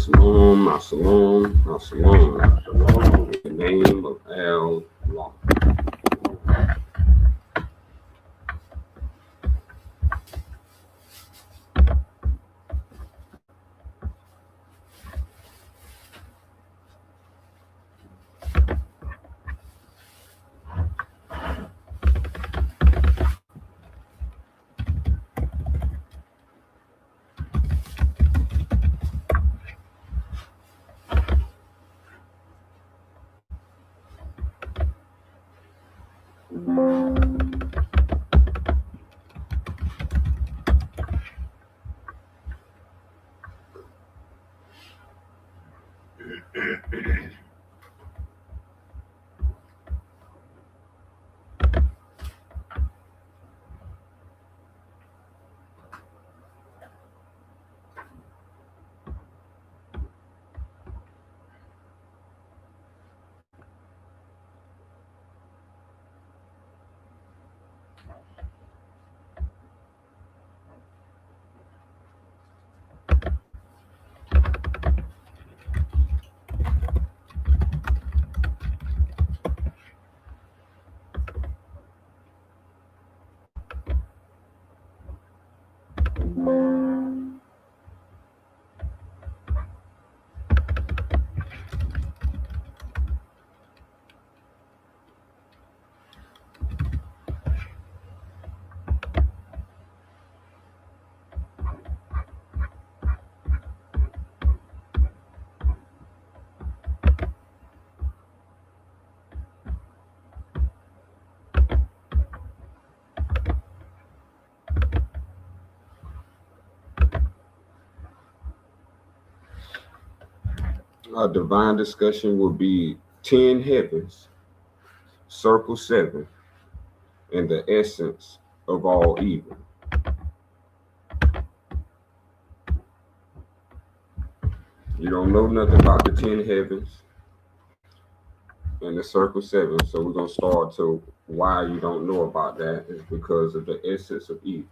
Shalom, Shalom, Shalom, Shalom, in the name of Allah. Our divine discussion will be 10 heavens, circle 7, and the essence of all evil. You don't know nothing about the 10 heavens and the circle 7, so we're going to start to why you don't know about that is because of the essence of evil.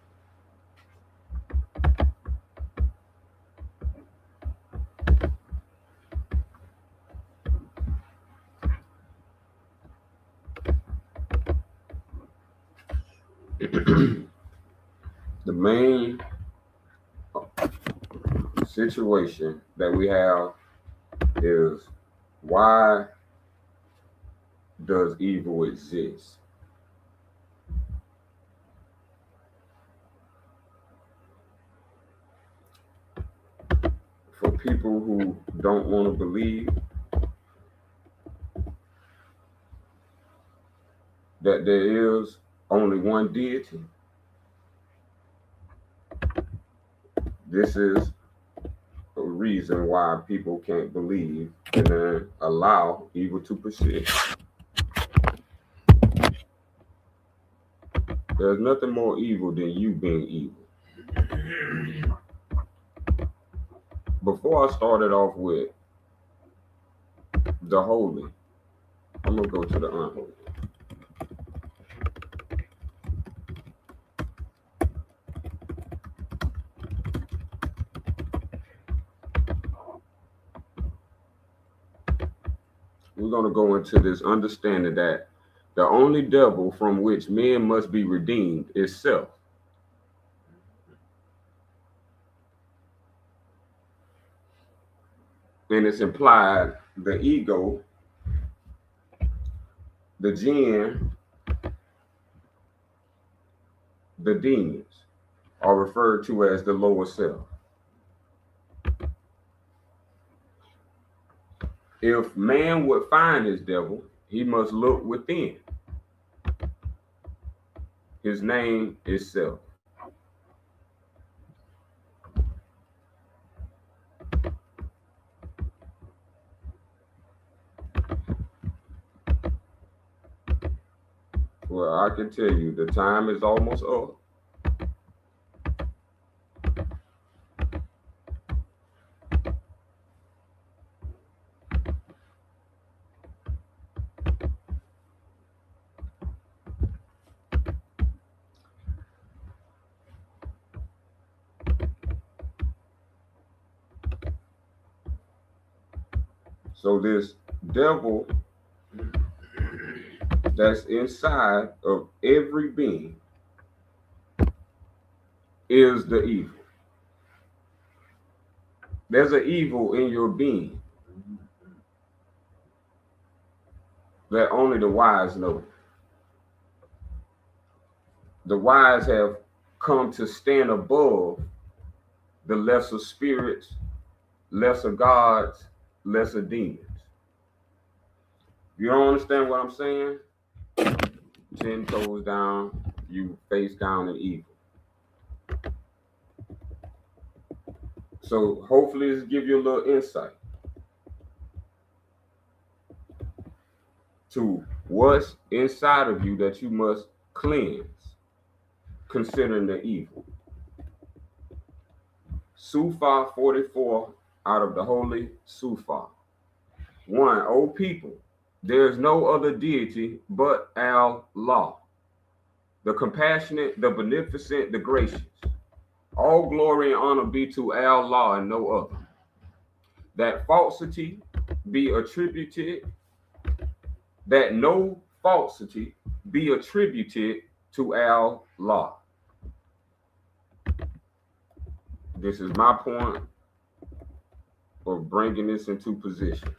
The main situation that we have is why does evil exist? For people who don't want to believe that there is only one deity, this is a reason why people can't believe and then allow evil to persist. There's nothing more evil than you being evil. Before I started off with the holy, I'm going to go to the unholy. We're going to go into this understanding that the only devil from which men must be redeemed is self. And it's implied the ego, the jinn, the demons are referred to as the lower self. If man would find his devil, he must look within. His name is self. Well, I can tell you the time is almost up. So this devil that's inside of every being is the evil. There's an evil in your being that only the wise know. The wise have come to stand above the lesser spirits, lesser gods, lesser demons. You don't understand what I'm saying? 10 toes down, you face down in evil. So hopefully this give you a little insight to what's inside of you that you must cleanse, considering the evil. Sufah 44 out of the Holy Sufah. 1, O people, there is no other deity but Allah, the compassionate, the beneficent, the gracious. All glory and honor be to Allah and no other. That falsity be attributed, that no falsity be attributed to Allah. This is my point of bringing this into position.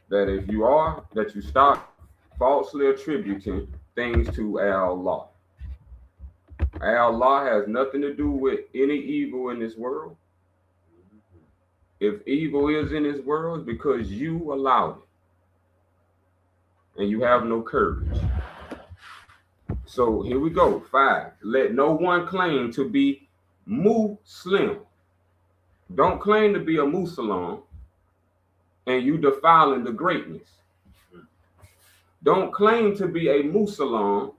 That if you are, that you stop falsely attributing things to Allah. Allah has nothing to do with any evil in this world. If evil is in this world, it's because you allowed it. And you have no courage. So here we go. 5. Let no one claim to be Muslim. Don't claim to be a Muslim and you defiling the greatness. Don't claim to be a Muslim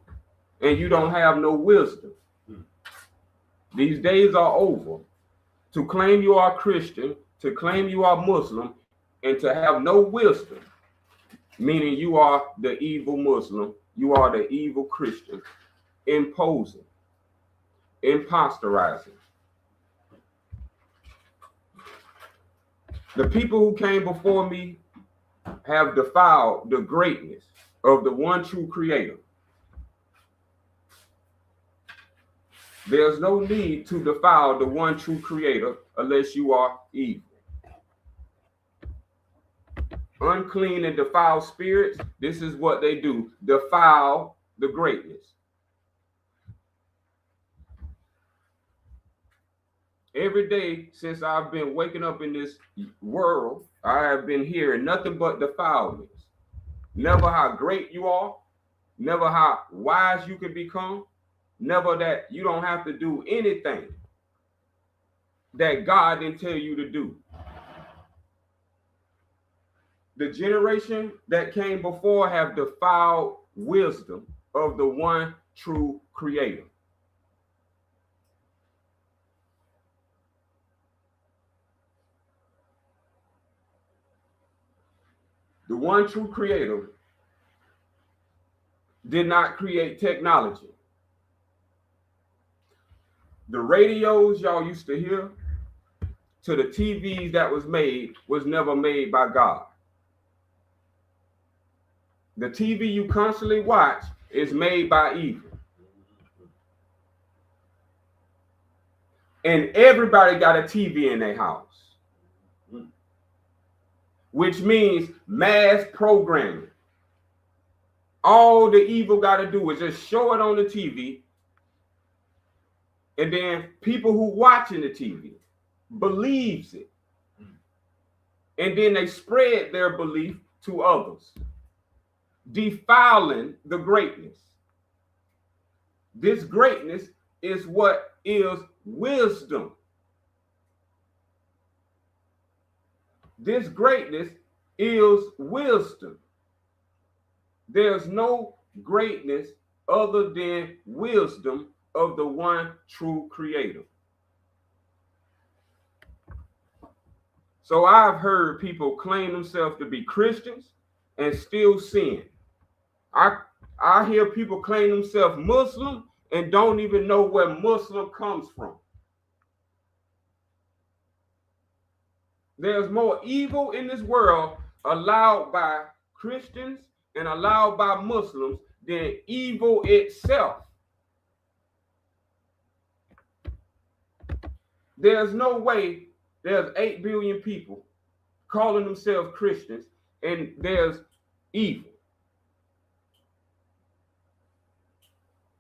and you don't have no wisdom. These days are over. To claim you are Christian, to claim you are Muslim, and to have no wisdom, meaning you are the evil Muslim, you are the evil Christian, imposing, imposterizing. The people who came before me have defiled the greatness of the one true creator. There's no need to defile the one true creator unless you are evil. Unclean and defiled spirits, this is what they do, defile the greatness. Every day since I've been waking up in this world, I have been hearing nothing but defilements. Never how great you are, never how wise you can become, never that you don't have to do anything that God didn't tell you to do. The generation that came before have defiled wisdom of the one true creator. The one true creator did not create technology. The radios y'all used to hear to the TVs that was never made by God. The TV you constantly watch is made by evil. And everybody got a TV in their house. Which means mass programming. All the evil got to do is just show it on the TV. And then people who watching the TV believes it. And then they spread their belief to others, defiling the greatness. This greatness is what is wisdom. This greatness is wisdom. There's no greatness other than wisdom of the one true creator. So I've heard people claim themselves to be Christians and still sin. I hear people claim themselves Muslim and don't even know where Muslim comes from. There's more evil in this world allowed by Christians and allowed by Muslims than evil itself. There's no way there's 8 billion people calling themselves Christians and there's evil.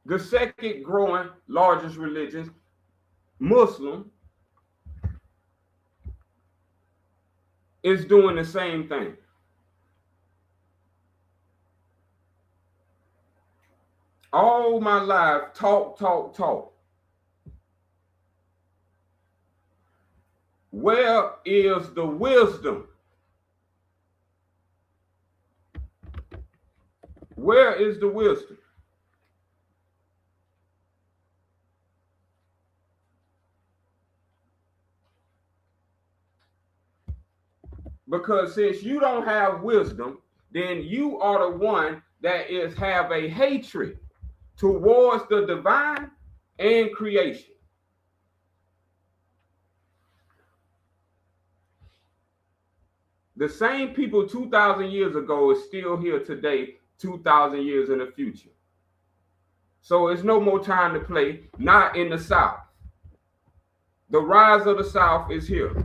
The second growing largest religion, Muslim, is doing the same thing. All my life, talk. Where is the wisdom? Where is the wisdom? Because since you don't have wisdom, then you are the one that have a hatred towards the divine and creation. The same people 2,000 years ago is still here today, 2,000 years in the future. So it's no more time to play, not in the South. The rise of the South is here.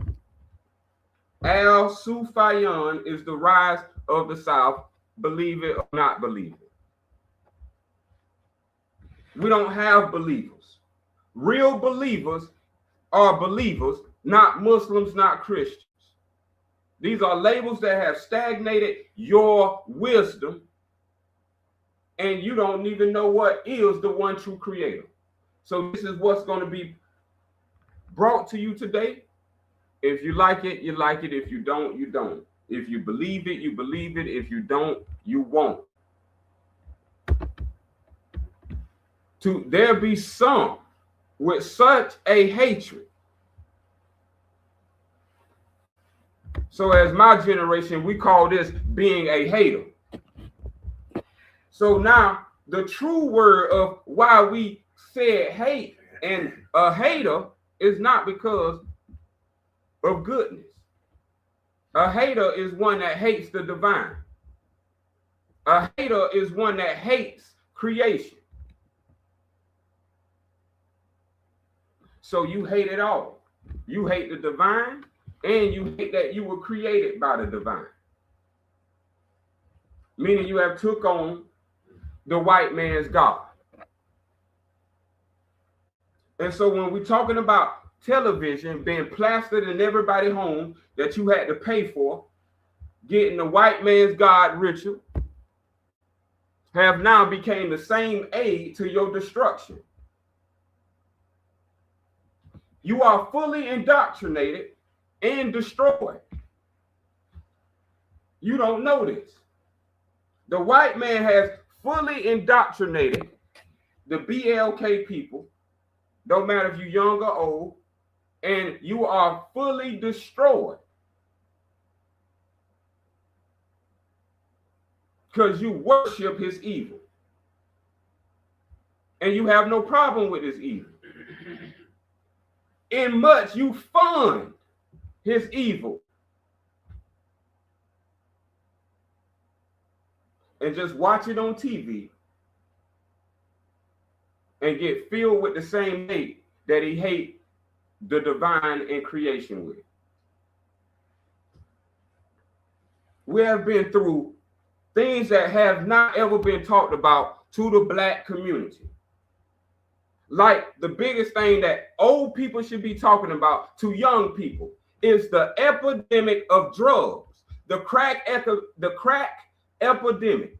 Al-Sufyan is the rise of the South, believe it or not believe it. We don't have believers. Real believers are believers, not Muslims, not Christians. These are labels that have stagnated your wisdom, and you don't even know what is the one true creator. So this is what's going to be brought to you today. If you like it, you like it. If you don't, you don't. If you believe it, you believe it. If you don't, you won't. There be some with such a hatred. So as my generation, we call this being a hater. So now the true word of why we said hate, and a hater is not because of goodness. A hater is one that hates the divine. A hater is one that hates creation. So you hate it all. You hate the divine, and you hate that you were created by the divine. Meaning you have took on the white man's God. And so when we're talking about television being plastered in everybody's home that you had to pay for, getting the white man's God ritual, have now became the same aid to your destruction. You are fully indoctrinated and destroyed. You don't know this. The white man has fully indoctrinated the BLK people, don't matter if you're young or old, and you are fully destroyed because you worship his evil. And you have no problem with his evil. In much you fund his evil. And just watch it on TV and get filled with the same hate that he hates the divine and creation with. We have been through things that have not ever been talked about to the black community. Like the biggest thing that old people should be talking about to young people is the epidemic of drugs, the crack epidemic.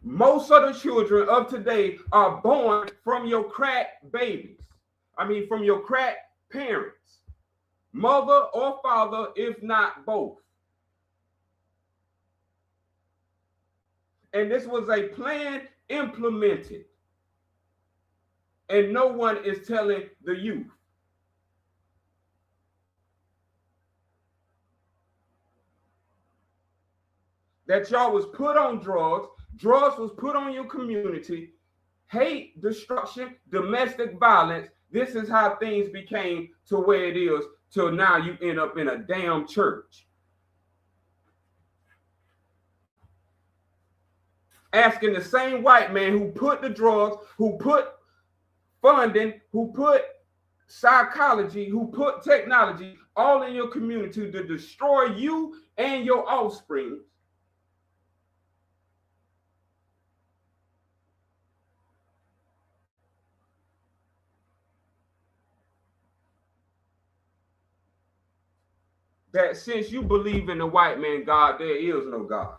Most of the children of today are born from your crack babies. From your crack parents, mother or father, if not both. And this was a plan implemented. And no one is telling the youth. That y'all was put on drugs. Drugs was put on your community. Hate, destruction, domestic violence. This is how things became to where it is till now you end up in a damn church. Asking the same white man who put the drugs, who put funding, who put psychology, who put technology all in your community to destroy you and your offspring. That since you believe in the white man God, there is no God.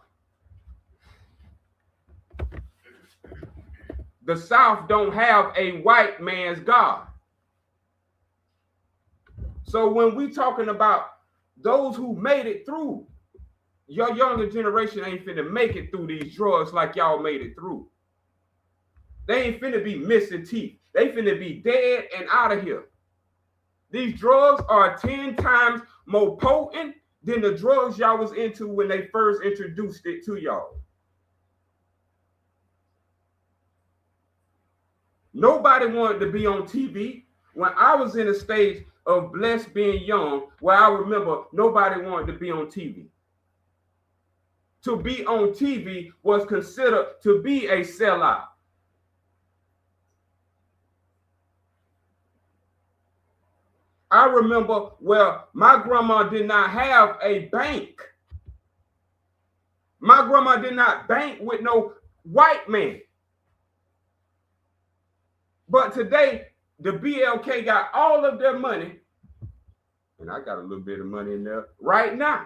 The South don't have a white man's God. So when we talking about those who made it through, your younger generation ain't finna make it through these drugs like y'all made it through. They ain't finna be missing teeth. They finna be dead and out of here. These drugs are 10 times more potent than the drugs y'all was into when they first introduced it to y'all. Nobody wanted to be on TV. When I was in a stage of blessed being young, where I remember nobody wanted to be on TV. To be on TV was considered to be a sellout. I remember where my grandma did not have a bank. My grandma did not bank with no white man. But today, the BLK got all of their money, and I got a little bit of money in there right now.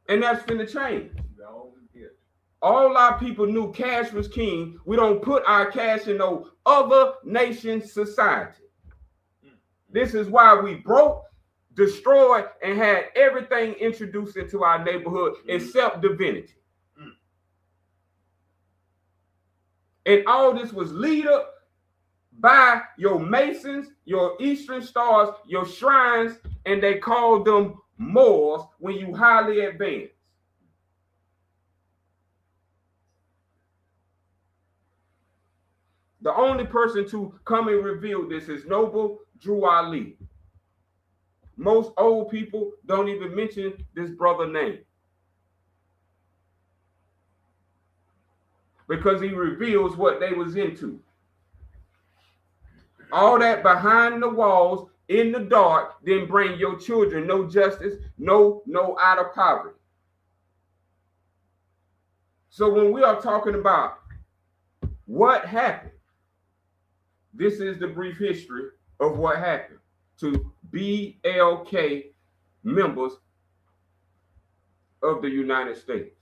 And that's finna change. All our people knew cash was king. We don't put our cash in no other nation's society. This is why we broke, destroyed, and had everything introduced into our neighborhood except divinity. And all this was lead up by your Masons, your Eastern Stars, your shrines, and they called them Moors when you highly advanced. The only person to come and reveal this is Noble Drew Ali. Most old people don't even mention this brother's name, because he reveals what they was into. All that behind the walls, in the dark, then bring your children no justice, no out of poverty. So when we are talking about what happened, this is the brief history of what happened to BLK members of the United States.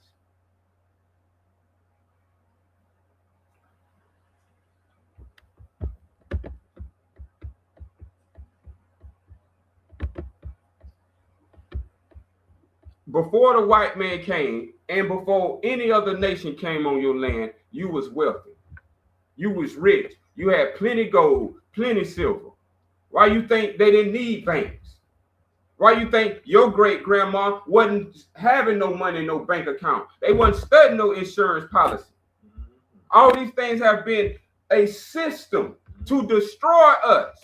Before the white man came, and before any other nation came on your land, you was wealthy. You was rich. You had plenty gold, plenty silver. Why you think they didn't need banks? Why you think your great grandma wasn't having no money in no bank account? They wasn't studying no insurance policy. All these things have been a system to destroy us.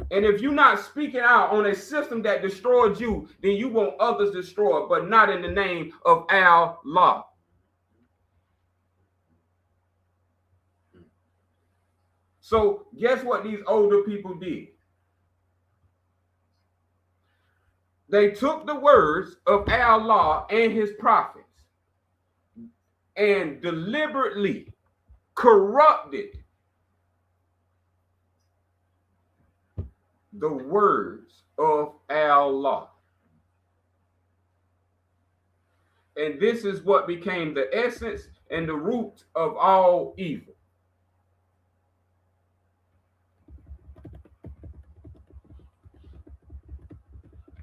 And if you're not speaking out on a system that destroyed you, then you want others destroyed, but not in the name of Allah. So guess what these older people did? They took the words of Allah and his prophets and deliberately corrupted the words of Allah. And this is what became the essence and the root of all evil.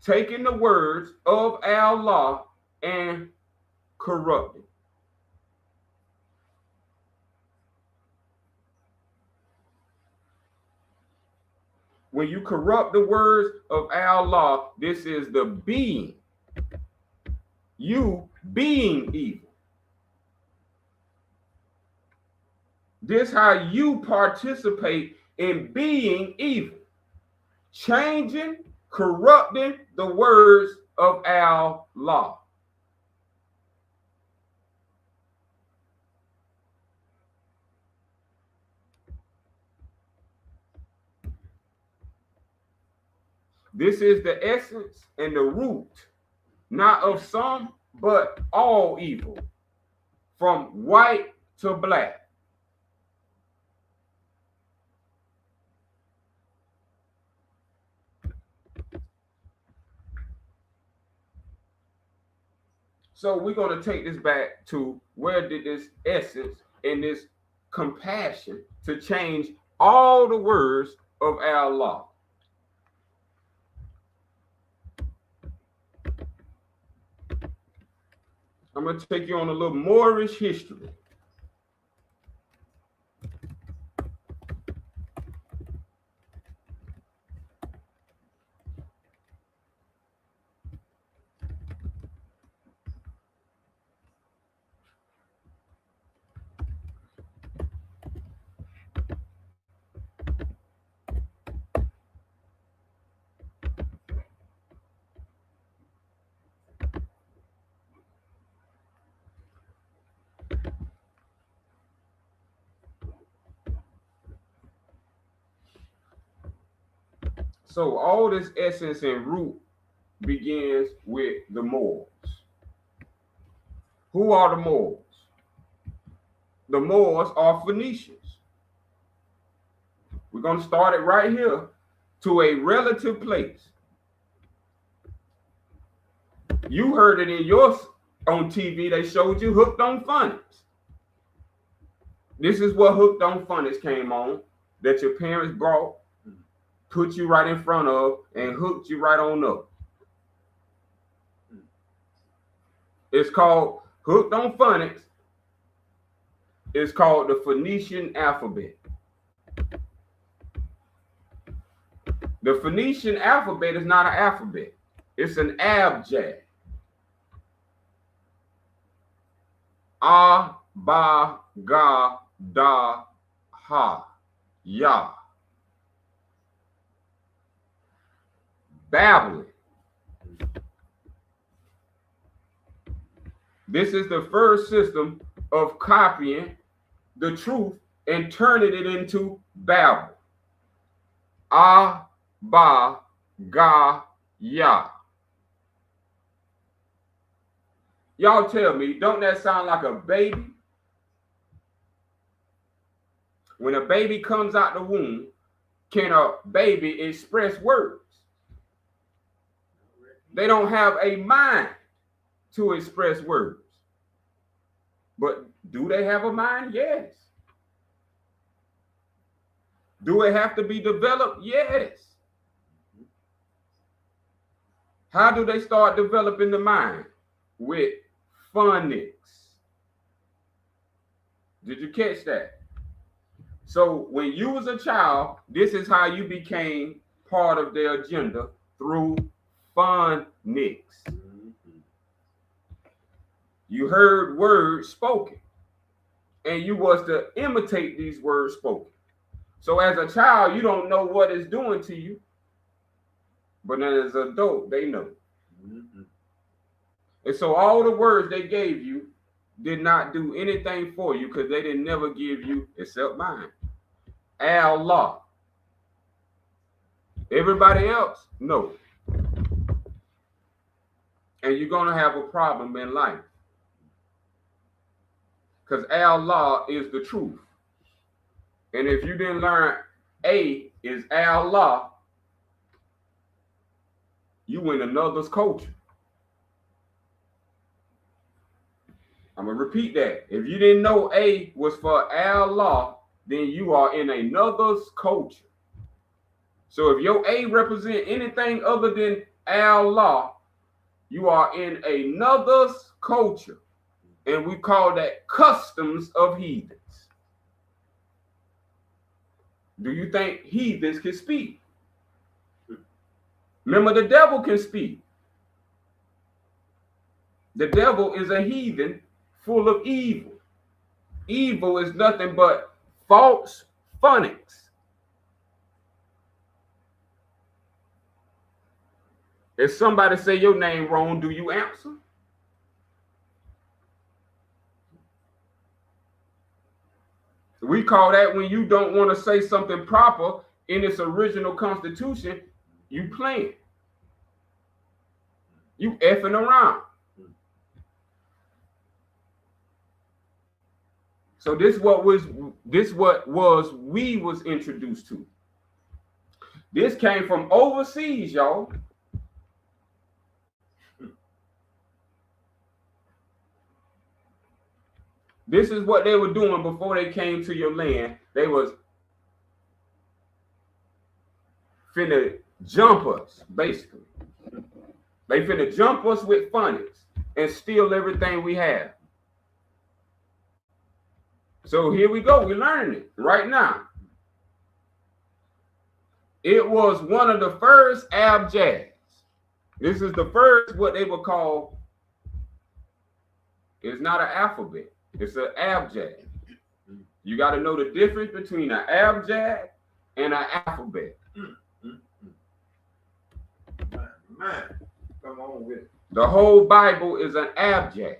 Taking the words of Allah and corrupting. When you corrupt the words of Allah, this is the being. You being evil. This how you participate in being evil, changing, corrupting the words of our law. This is the essence and the root, not of some, but all evil, from white to black. So we're going to take this back to where did this essence and this compassion to change all the words of our law. I'm going to take you on a little Moorish history. So all this essence and root begins with the Moors. Who are the Moors? The Moors are Phoenicians. We're going to start it right here to a relative place. You heard it in yours on TV. They showed you Hooked on Phonics. This is what Hooked on Phonics came on, that your parents brought, put you right in front of, and hooked you right on up. It's called Hooked on Phonics. It's called the Phoenician alphabet. The Phoenician alphabet is not an alphabet. It's an abjad. A, ba, ga, da, ha, ya. Babbling. This is the first system of copying the truth and turning it into babble. A, ba, ga, ya. Y'all tell me, don't that sound like a baby? When a baby comes out the womb, can a baby express words? They don't have a mind to express words. But do they have a mind? Yes. Do it have to be developed? Yes. How do they start developing the mind? With phonics. Did you catch that? So when you was a child, this is how you became part of their agenda, through phonics. You heard words spoken, and you was to imitate these words spoken. So as a child, you don't know what it's doing to you, but as an adult, they know. And so all the words they gave you did not do anything for you, because they didn't never give you, except mine, Allah. Everybody else, no. And you're going to have a problem in life, because Allah is the truth. And if you didn't learn A is Allah, you in another's culture. I'm going to repeat that. If you didn't know A was for Allah, then you are in another's culture. So if your A represent anything other than Allah, you are in another's culture. And we call that customs of heathens. Do you think heathens can speak? Remember, the devil can speak. The devil is a heathen full of evil. Evil is nothing but false phonics. If somebody say your name wrong, do you answer? We call that when you don't want to say something proper in its original constitution, you playing. You effing around. So this what was we was introduced to. This came from overseas, y'all. This is what they were doing before they came to your land. They was finna jump us, basically. They finna jump us with phonics and steal everything we have. So here we go. We're learning it right now. It was one of the first abjads. This is the first, what they would call, it's not an alphabet. It's an abjad. You got to know the difference between an abjad and an alphabet. Man, come on with it. The whole Bible is an abjad.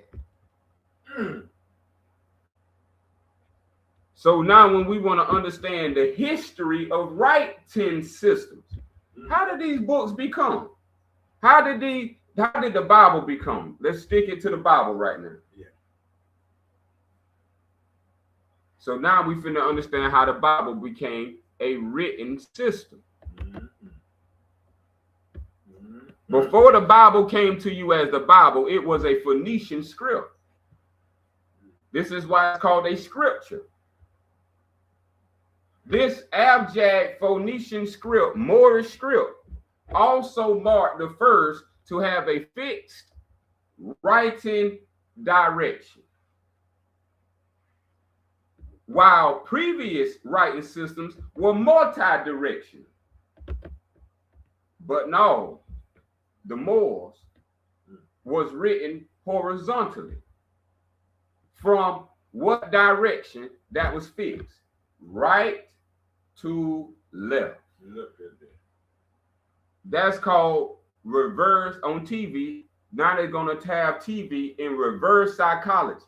So now when we want to understand the history of writing systems, how did these books become? How did the Bible become? Let's stick it to the Bible right now. Yeah. So now we finna understand how the Bible became a written system. Before the Bible came to you as the Bible, it was a Phoenician script. This is why it's called a scripture. This abjad Phoenician script, Moorish script, also marked the first to have a fixed writing direction. While previous writing systems were multi-directional. But no, the Moors was written horizontally. From what direction that was fixed? Right to left. Look at that. That's called reverse on TV. Now they're going to have TV in reverse psychology.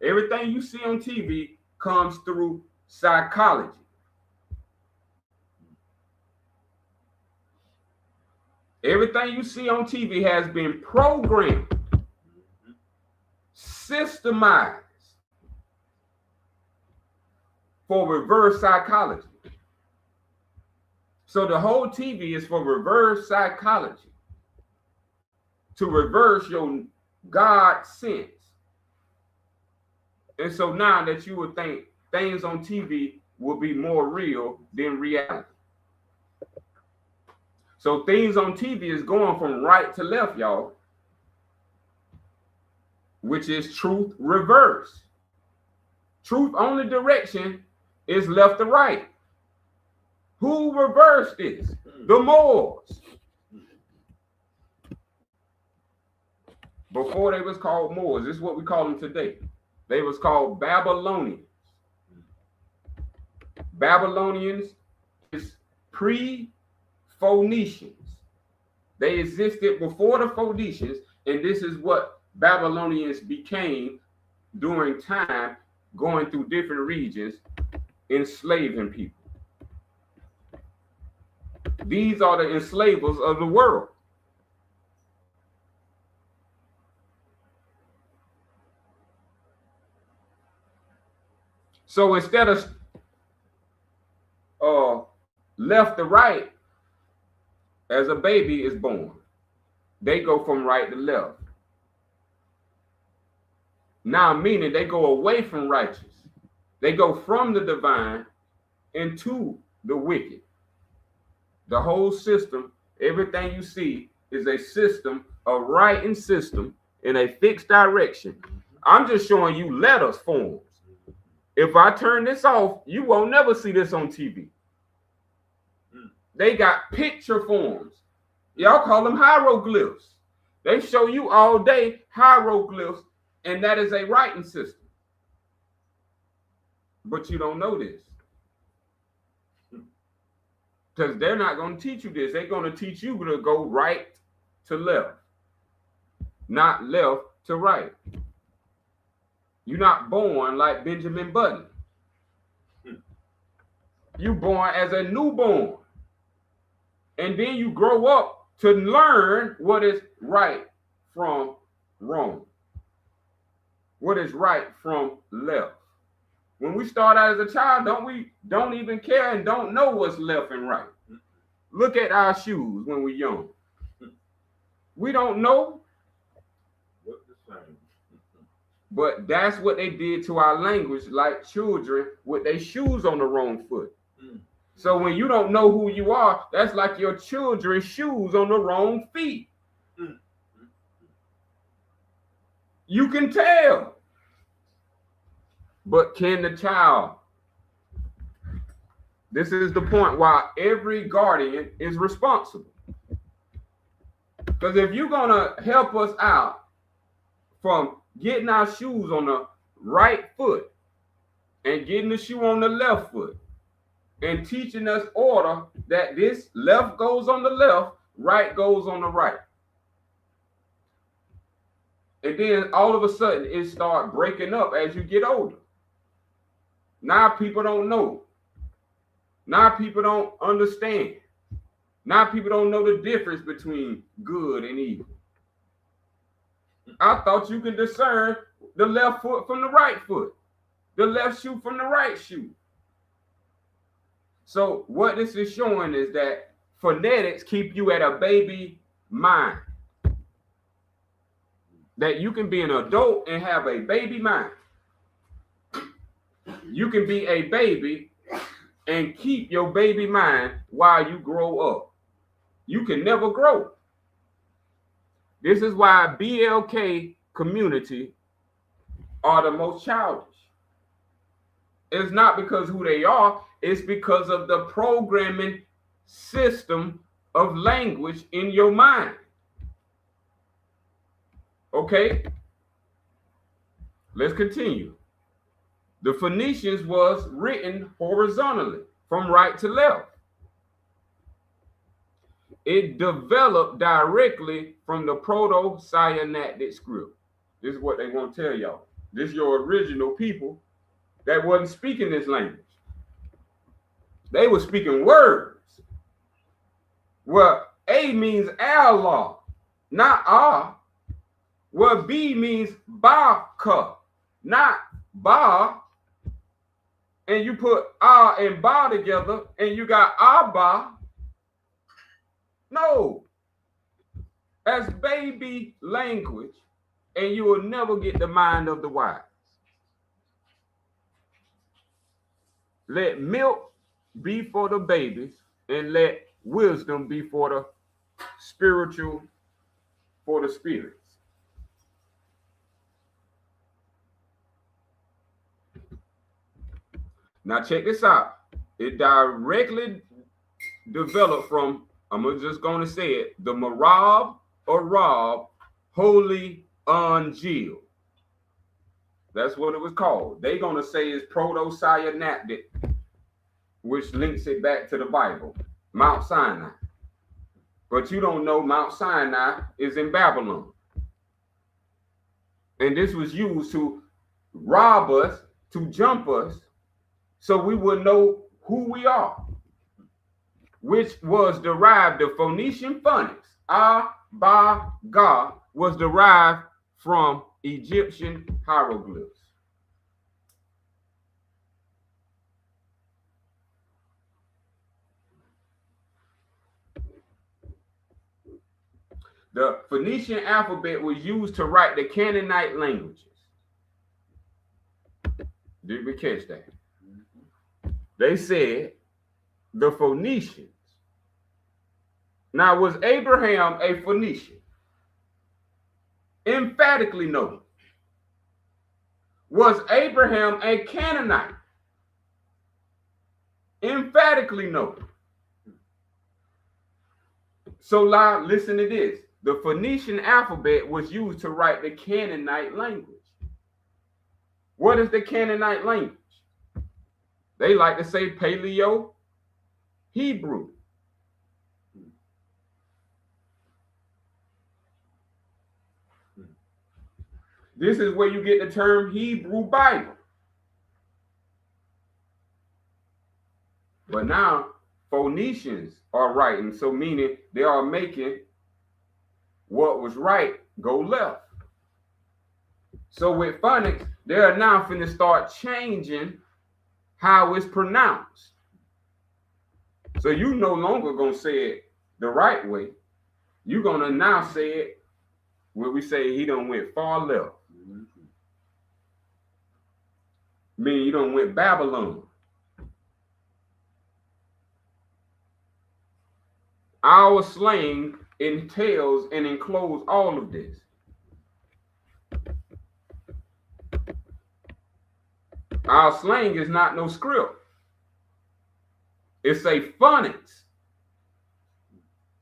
Everything you see on TV comes through psychology. Everything you see on TV has been programmed, systemized for reverse psychology. So the whole TV is for reverse psychology, to reverse your God sense. And so now that you would think things on TV will be more real than reality. So things on TV is going from right to left, y'all, which is truth reverse. Truth only direction is left to right. Who reversed this? The Moors. Before they was called Moors, this is what we call them today. They was called Babylonians. Babylonians is pre-Phoenicians. They existed before the Phoenicians, and this is what Babylonians became during time, going through different regions, enslaving people. These are the enslavers of the world. So instead of left to right, as a baby is born, they go from right to left. Now, meaning they go away from righteous. They go from the divine into the wicked. The whole system, everything you see is a system, a writing system in a fixed direction. I'm just showing you letters forms. If I turn this off, you won't never see this on TV. They got picture forms. Y'all call them hieroglyphs. They show you all day hieroglyphs, and that is a writing system. But you don't know this. Because they're not going to teach you this. They're going to teach you to go right to left, not left to right. You're not born like Benjamin Button. You're born as a newborn. And then you grow up to learn what is right from wrong. What is right from left. When we start out as a child, don't even care and don't know what's left and right. Look at our shoes when we're young. We don't know. Look the same. But that's what they did to our language, like children with their shoes on the wrong foot. So when you don't know who you are, that's like your children's shoes on the wrong feet. You can tell. But can the child? This is the point why every guardian is responsible. Because if you're going to help us out from getting our shoes on the right foot and getting the shoe on the left foot and teaching us order that this left goes on the left, right goes on the right. And then all of a sudden it starts breaking up as you get older. Now people don't know. Now people don't understand. Now people don't know the difference between good and evil. I thought you could discern the left foot from the right foot, the left shoe from the right shoe. So what this is showing is that phonetics keep you at a baby mind. That you can be an adult and have a baby mind. You can be a baby and keep your baby mind while you grow up. You can never grow. This is why BLK community are the most childish. It's not because who they are, it's because of the programming system of language in your mind. Okay? Let's continue. The Phoenicians was written horizontally from right to left. It developed directly from the Proto-Sinaitic script. This is what they want to tell y'all. This is your original people that wasn't speaking this language. They were speaking words. Well, A means Allah, not Ah. Well, B means Ba-ka, not Ba. And you put Ah and Ba together and you got Abba. No. That's baby language, and you will never get the mind of the wise. Let milk be for the babies, and let wisdom be for the spiritual, for the spirits. Now check this out. It directly developed from, I'm just going to say it, the Marab Arab Holy Angel. That's what it was called. They're going to say it's Proto-Sinaitic, which links it back to the Bible, Mount Sinai. But you don't know Mount Sinai is in Babylon. And this was used to rob us, to jump us, so we would know who we are, which was derived, the Phoenician phonics, Ah, Ba, Ga, was derived from Egyptian hieroglyphs. The Phoenician alphabet was used to write the Canaanite languages. Did we catch that? They said the Phoenicians. Now, was Abraham a Phoenician? Emphatically no. Was Abraham a Canaanite? Emphatically no. So now listen to this. The Phoenician alphabet was used to write the Canaanite language. What is the Canaanite language? They like to say Paleo Hebrew. This is where you get the term Hebrew Bible. But now Phoenicians are writing, so meaning they are making what was right go left. So with phonics, they are now finna start changing how it's pronounced. So you no longer gonna say it the right way. You're gonna now say it where we say he done went far left. Meaning you done went Babylon. Our slang entails and includes all of this. Our slang is not no script. It's a phonics.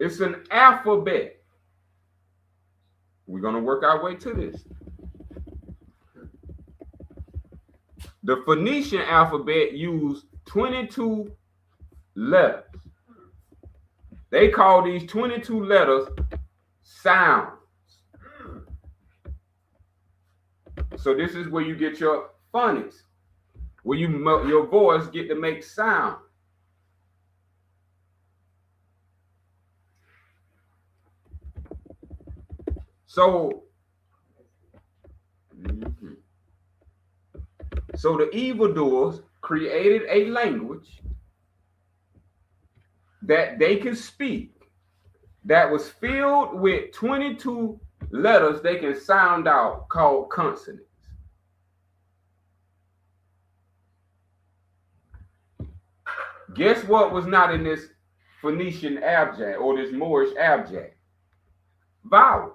It's an alphabet. We're going to work our way to this. The Phoenician alphabet used 22 letters. They call these 22 letters sounds. So this is where you get your phonics, where your voice get to make sound. So the evildoers created a language that they could speak that was filled with 22 letters they can sound out called consonants. Guess what was not in this Phoenician abjad or this Moorish abjad? Vowels.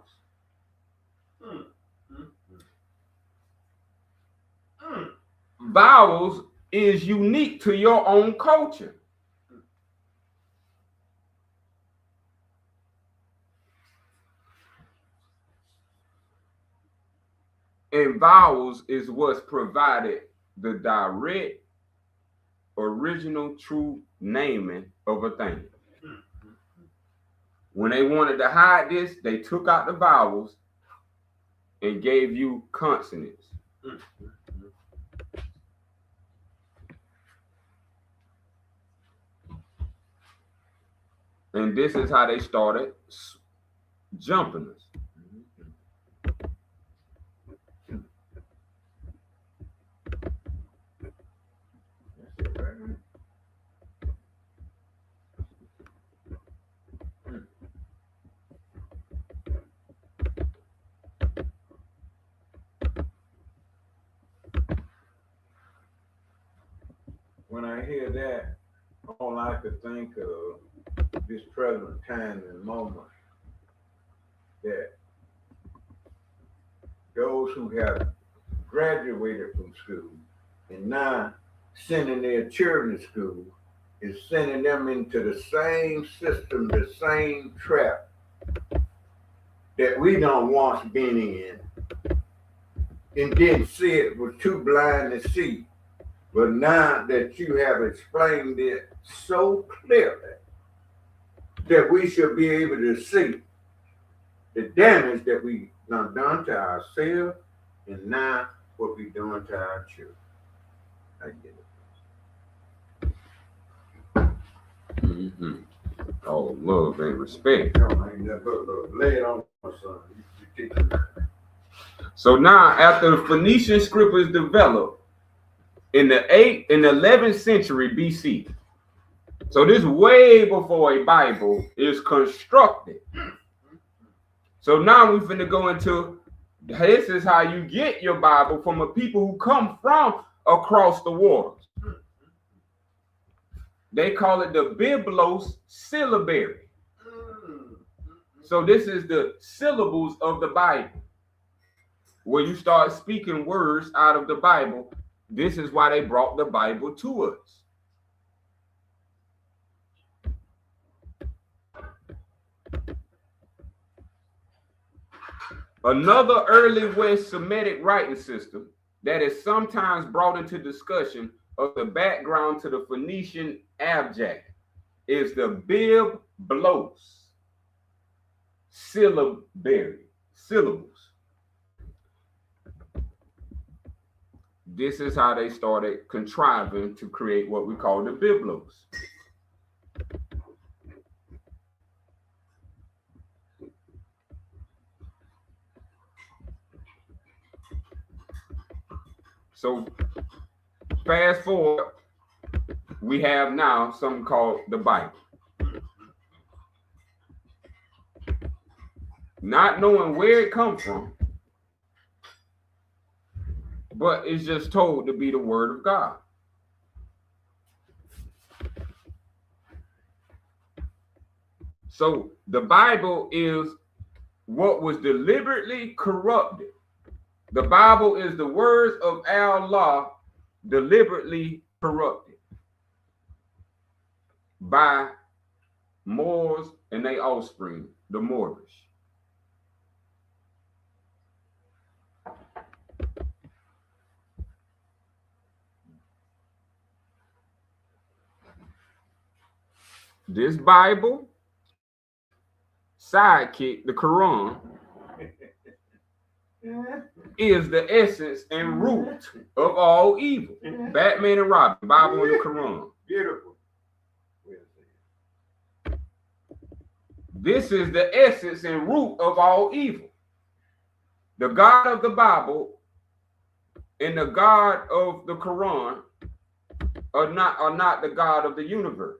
Vowels is unique to your own culture. And vowels is what's provided the direct, original, true naming of a thing. When they wanted to hide this, they took out the vowels and gave you consonants. And this is how they started jumping us. When I hear that, all I could think of this present time and moment that those who have graduated from school and now sending their children to school is sending them into the same system, the same trap that we don't once been in and didn't see it, was too blind to see. But now that you have explained it so clearly that we should be able to see the damage that we done to ourselves and now what we doing to our children. I get it. Mm-hmm. Oh, love and respect. No, I ain't never lay it on my son. So now, after the Phoenician script was developed in the 11th century BC, so this way before a Bible is constructed. So now we're finna go into, this is how you get your Bible from a people who come from across the waters. They call it the Biblos syllabary. So this is the syllables of the Bible. Where you start speaking words out of the Bible. This is why they brought the Bible to us. Another early West Semitic writing system that is sometimes brought into discussion of the background to the Phoenician abject is the biblos, syllables. This is how they started contriving to create what we call the biblos. So fast forward, we have now something called the Bible. Not knowing where it comes from, but it's just told to be the word of God. So the Bible is what was deliberately corrupted. The Bible is the words of Allah deliberately corrupted by Moors and their offspring, the Moorish. This Bible sidekick, the Quran, is the essence and root of all evil. Batman and Robin, Bible and the Quran. Beautiful. This is the essence and root of all evil. The God of the Bible and the God of the Quran are not the God of the universe.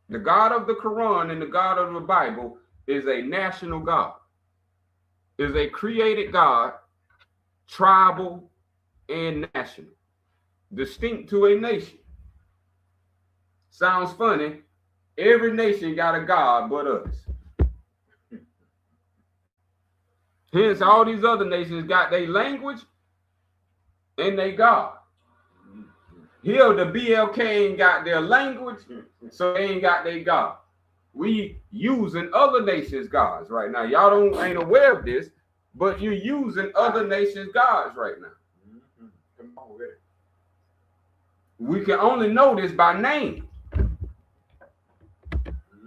The God of the Quran and the God of the Bible is a national God, is a created God, tribal and national, distinct to a nation. Sounds funny. Every nation got a God but us. Hence, all these other nations got their language and their God. Here, the BLK ain't got their language, so they ain't got their God. We using other nations' gods right now. Y'all ain't aware of this, but you're using other nations' gods right now. Come on with it. We can only know this by name.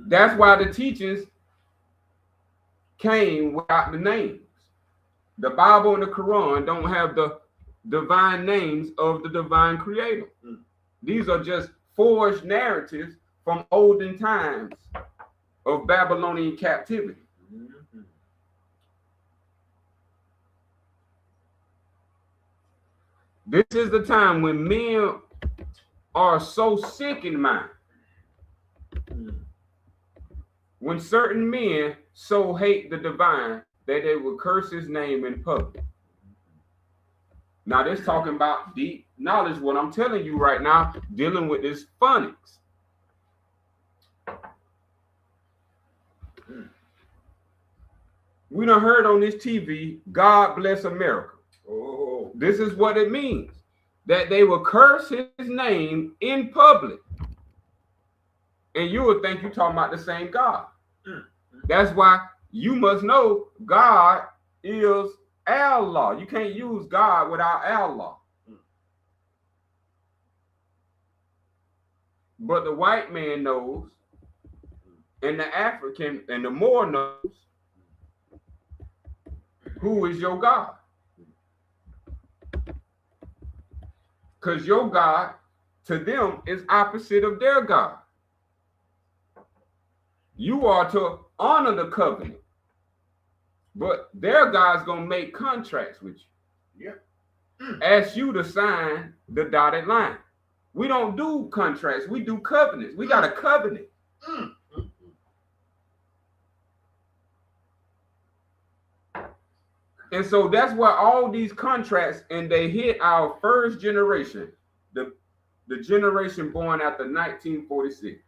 That's why the teachings came without the names. The Bible and the Quran don't have the divine names of the divine creator. These are just forged narratives from olden times of Babylonian captivity. This is the time when men are so sick in mind. When certain men so hate the divine that they will curse his name in public. Now, this talking about deep knowledge, what I'm telling you right now, dealing with this phonics. We done heard on this TV, God bless America. Oh. This is what it means, that they will curse his name in public. And you would think you're talking about the same God. That's why you must know God is Allah. You can't use God without Allah. But the white man knows, and the African and the Moor knows who is your God. Because your God to them is opposite of their God. You are to honor the covenant. But their God's going to make contracts with you. Ask you to sign the dotted line. We don't do contracts. We do covenants. We got a covenant. And so that's why all these contracts, and they hit our first generation, the generation born after 1946.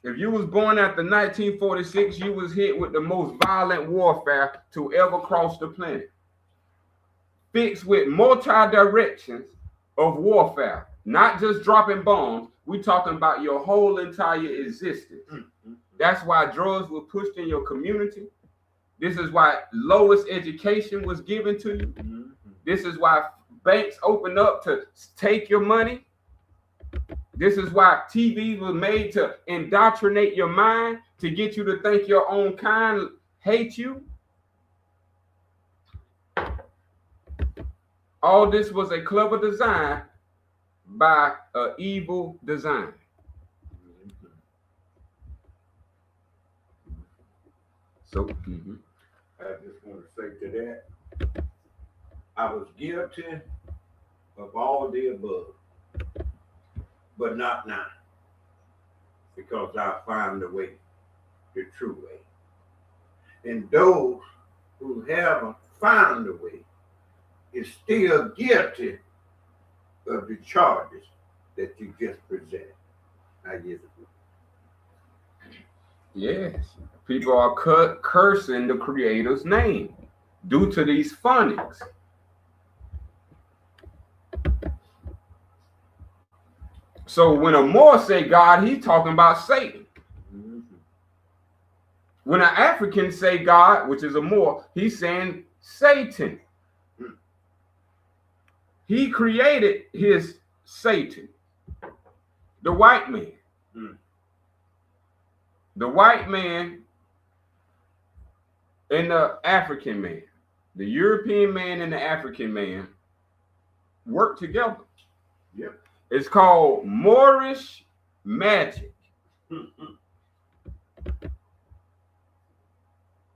If you was born after 1946, you was hit with the most violent warfare to ever cross the planet. Fixed with multi-directions of warfare, not just dropping bombs. We talking about your whole entire existence. That's why drugs were pushed in your community. This is why lowest education was given to you. This is why banks open up to take your money. This is why TV was made to indoctrinate your mind, to get you to think your own kind hate you. All this was a clever design by an evil design. So, I just want to say to that, I was guilty of all the above, but not now, because I found the way, the true way. And those who haven't found the way is still guilty of the charges that you just presented. I guess. yes, people are cursing the Creator's name due to these phonics. So when a Moor say God, he's talking about Satan. When an African say God, which is a Moor, he's saying Satan. He created his Satan, the white man. The white man and the African man, the European man and the African man work together. Yep. It's called Moorish magic.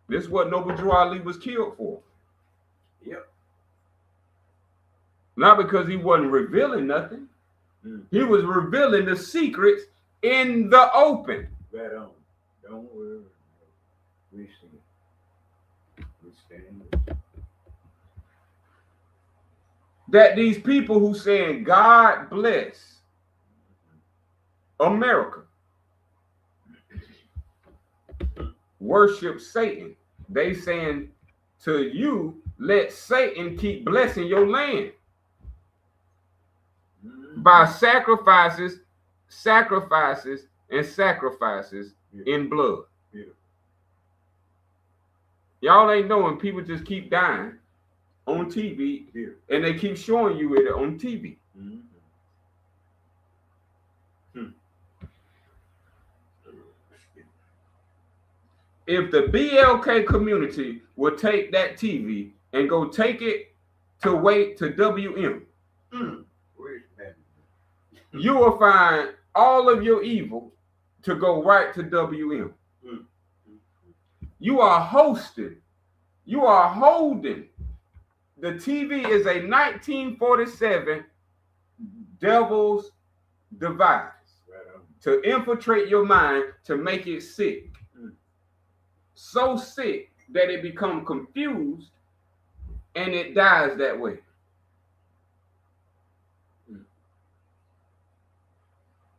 This is what Noble Drew Ali was killed for. Yep. Not because he wasn't revealing nothing. He was revealing the secrets in the open. Right on. Don't worry. We see. We stand with you. That these people who saying God bless America worship Satan. They saying to you, let Satan keep blessing your land by sacrifices in blood. Yeah. Y'all ain't knowing people just keep dying on TV, and they keep showing you it on TV. If the BLK community would take that TV and go take it to WM, you will find all of your evil to go right to WM. You are holding. The TV is a 1947 devil's device to infiltrate your mind, to make it sick. So sick that it becomes confused and it dies that way.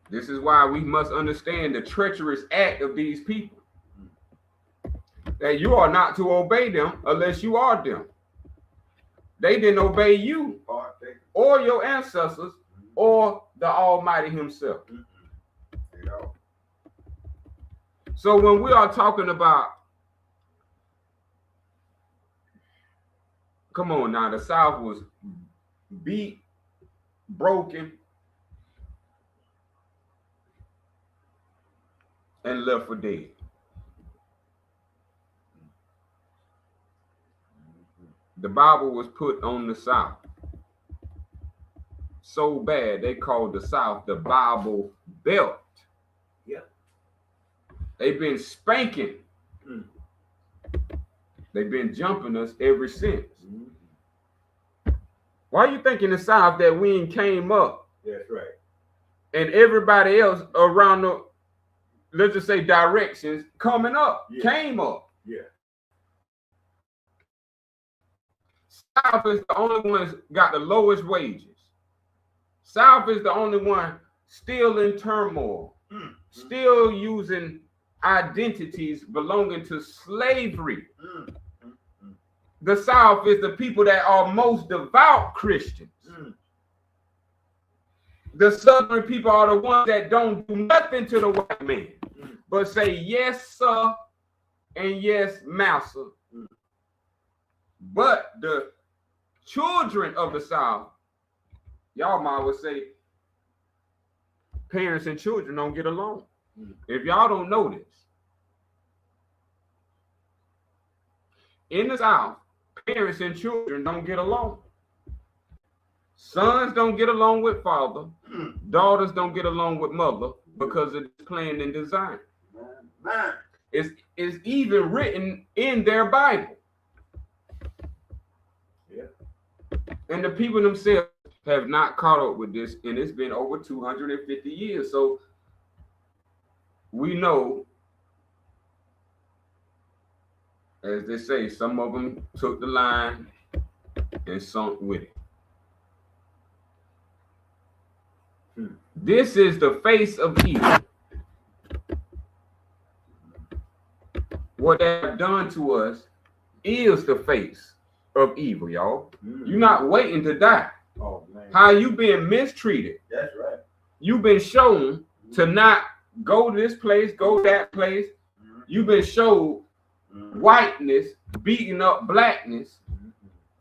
This is why we must understand the treacherous act of these people. That you are not to obey them unless you are them. They didn't obey you or your ancestors or the Almighty himself. So when we are talking about, come on now, the South was beat, broken, and left for dead. The Bible was put on the South so bad they called the South the Bible Belt. Yeah. They've been spanking. They've been jumping us ever since. Why you think in the South that we ain't came up? That's right. And everybody else around the, let's just say, directions coming up, came up. Yeah. South is the only one got the lowest wages. South is the only one still in turmoil, still using identities belonging to slavery. The South is the people that are most devout Christians. The Southern people are the ones that don't do nothing to the white man, but say yes, sir, and yes, master. But the children of the South, y'all might would say parents and children don't get along. If y'all don't know this, in the South, parents and children don't get along. Sons don't get along with father. Daughters don't get along with mother because of this plan and design. It's even written in their Bible. Yeah. And the people themselves have not caught up with this, and it's been over 250 years. So we know, as they say, some of them took the line and sunk with it. This is the face of evil. What they have done to us is the face of evil, y'all. You're not waiting to die. Oh, man. How you been mistreated? That's right. You've been shown to not go to this place, go that place. You've been shown whiteness, beating up blackness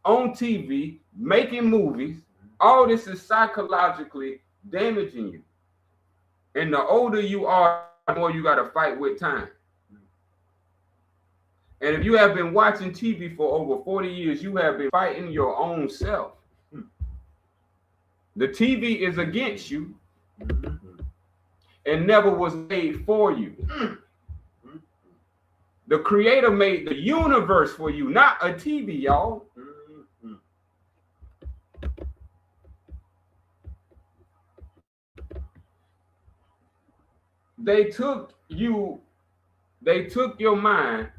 on TV, making movies. All this is psychologically damaging you. And the older you are, the more you got to fight with time. And if you have been watching TV for over 40 years, you have been fighting your own self. The TV is against you and never was made for you. The Creator made the universe for you, not a TV, y'all. They took your mind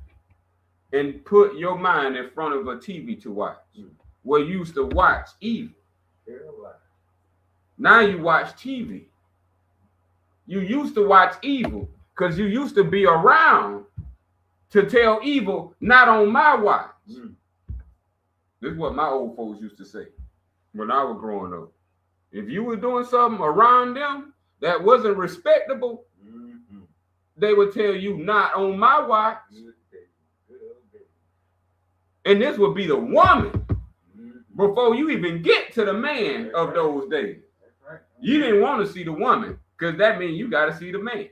and put your mind in front of a TV to watch. Where you used to watch evil. Now you watch TV. You used to watch evil because you used to be around to tell evil, not on my watch. This is what my old folks used to say when I was growing up. If you were doing something around them that wasn't respectable, they would tell you, not on my watch. And this would be the woman before you even get to the man of those days. You didn't want to see the woman because that means you got to see the man.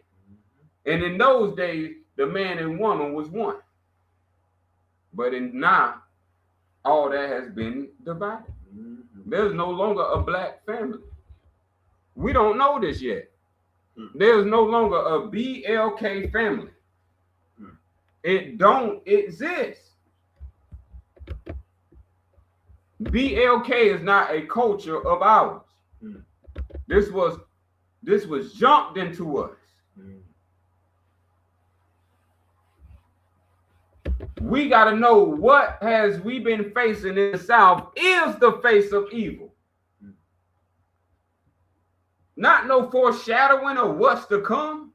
And in those days, the man and woman was one. But now, all that has been divided. There's no longer a black family. We don't know this yet. There's no longer a BLK family. It don't exist. BLK is not a culture of ours. This was jumped into us. We got to know what has we been facing in the South is the face of evil. Not no foreshadowing of what's to come.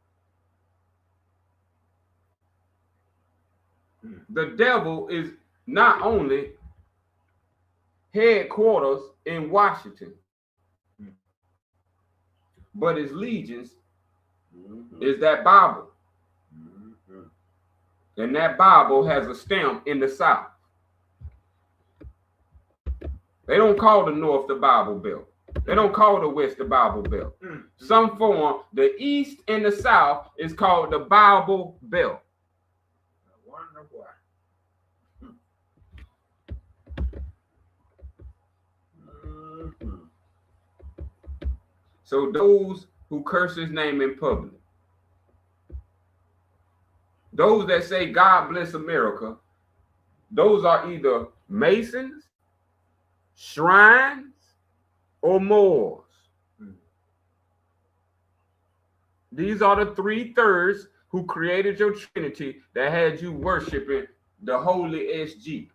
The devil is not only headquarters in Washington, but his legions is that Bible. And that Bible has a stamp in the South. They don't call the North the Bible Belt. They don't call the West the Bible Belt. Some form, the East and the South is called the Bible Belt. I wonder why. So those who curse his name in public, those that say God bless America, those are either Masons, shrines, or Moors. These are the 3/3 who created your Trinity that had you worshiping the Holy SG.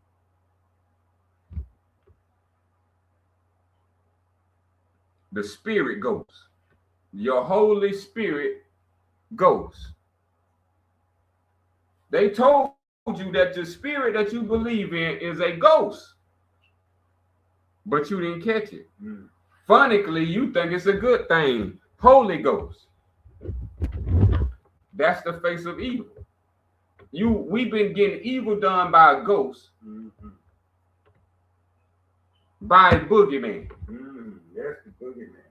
The Spirit Ghost. Your Holy Spirit Ghost. They told you that the spirit that you believe in is a ghost, but you didn't catch it. Funnily, you think it's a good thing. Holy Ghost. That's the face of evil. We've been getting evil done by a ghost by a boogeyman. That's the boogeyman.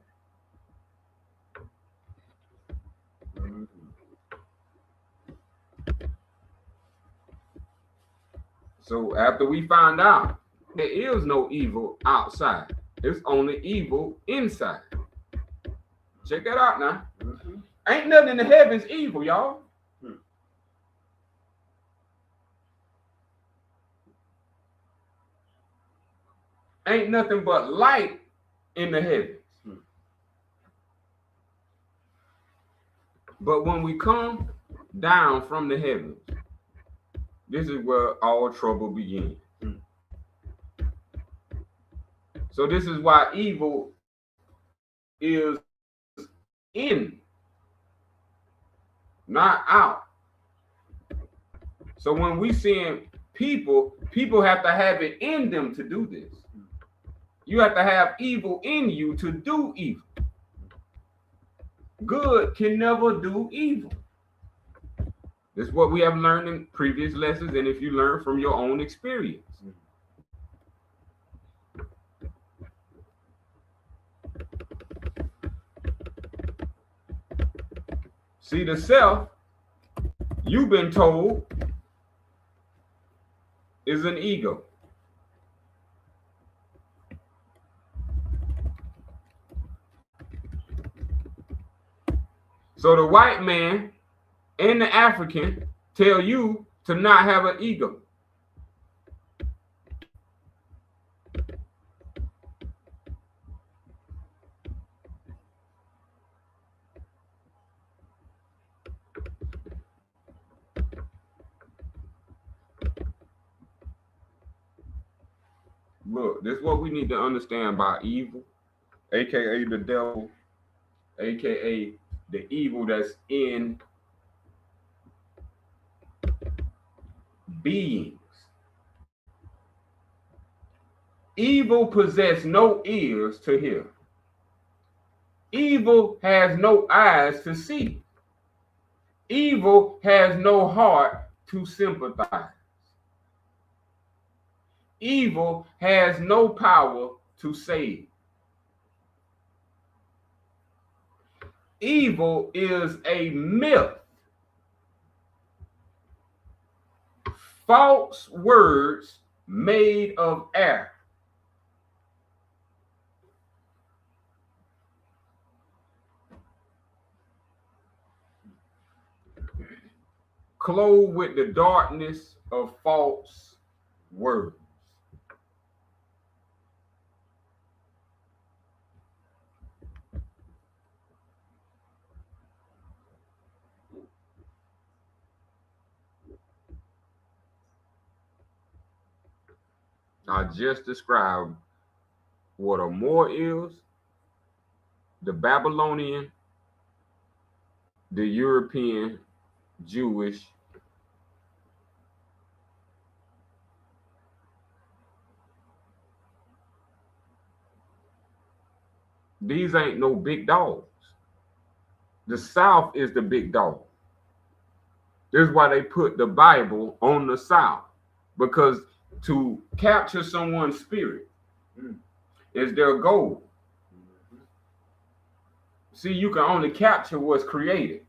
Mm-hmm. So after we find out there is no evil outside, it's only evil inside. Check that out now. Mm-hmm. Ain't nothing in the heavens evil, y'all. Ain't nothing but light in the heavens. But when we come down from the heavens, this is where all trouble begins. So this is why evil is in, not out. So when we seeing people have to have it in them to do this. You have to have evil in you to do evil. Good can never do evil. This is what we have learned in previous lessons, and if you learn from your own experience. See, the self, you've been told, is an ego. So the white man and the African tell you to not have an ego. Look, this is what we need to understand about evil, aka the devil, aka the evil that's in beings. Evil possess no ears to hear. Evil has no eyes to see. Evil has no heart to sympathize. Evil has no power to save. Evil is a myth. False words made of air. Clothed with the darkness of false words. I just described what a Moor is, the Babylonian, the European, Jewish. These ain't no big dogs. The South is the big dog. This is why they put the Bible on the South, because to capture someone's spirit is their goal. See, you can only capture what's created.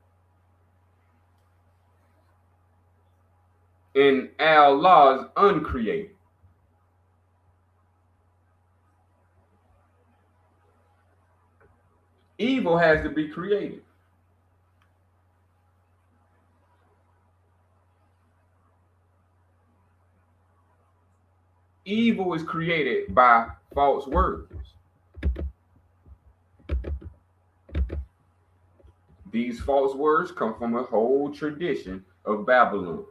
And Allah is uncreated. Evil has to be created. Evil is created by false words. These false words come from a whole tradition of Babylon.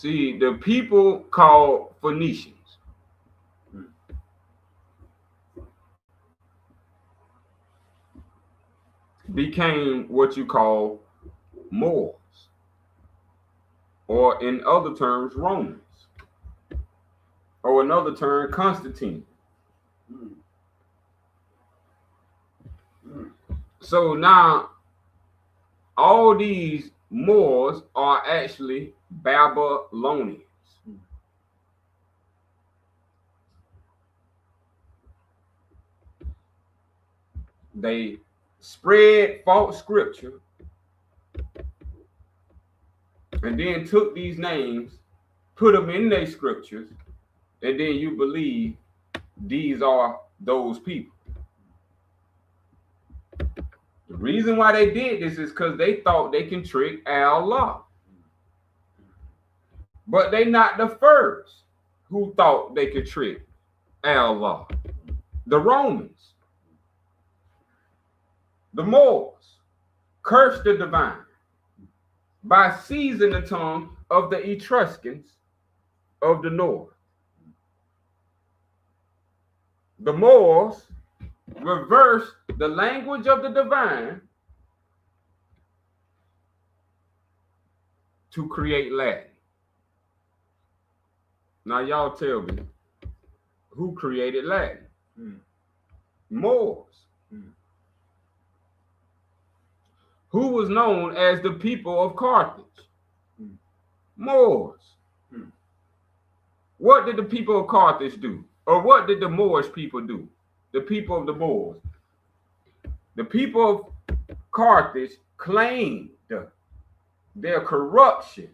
See, the people called Phoenicians became what you call Moors, or in other terms, Romans, or another term, Constantine. So now all these Moors are actually Babylonians. They spread false scripture and then took these names, put them in their scriptures, and then you believe these are those people. The reason why they did this is because they thought they can trick Allah. But they not the first who thought they could trick Allah. The Romans, the Moors, cursed the divine by seizing the tongue of the Etruscans of the north. The Moors reversed the language of the divine to create Latin. Now y'all tell me, who created Latin? Moors. Who was known as the people of Carthage? Moors. What did the people of Carthage do? Or what did the Moorish people do? The people of the Moors. The people of Carthage claimed their corruption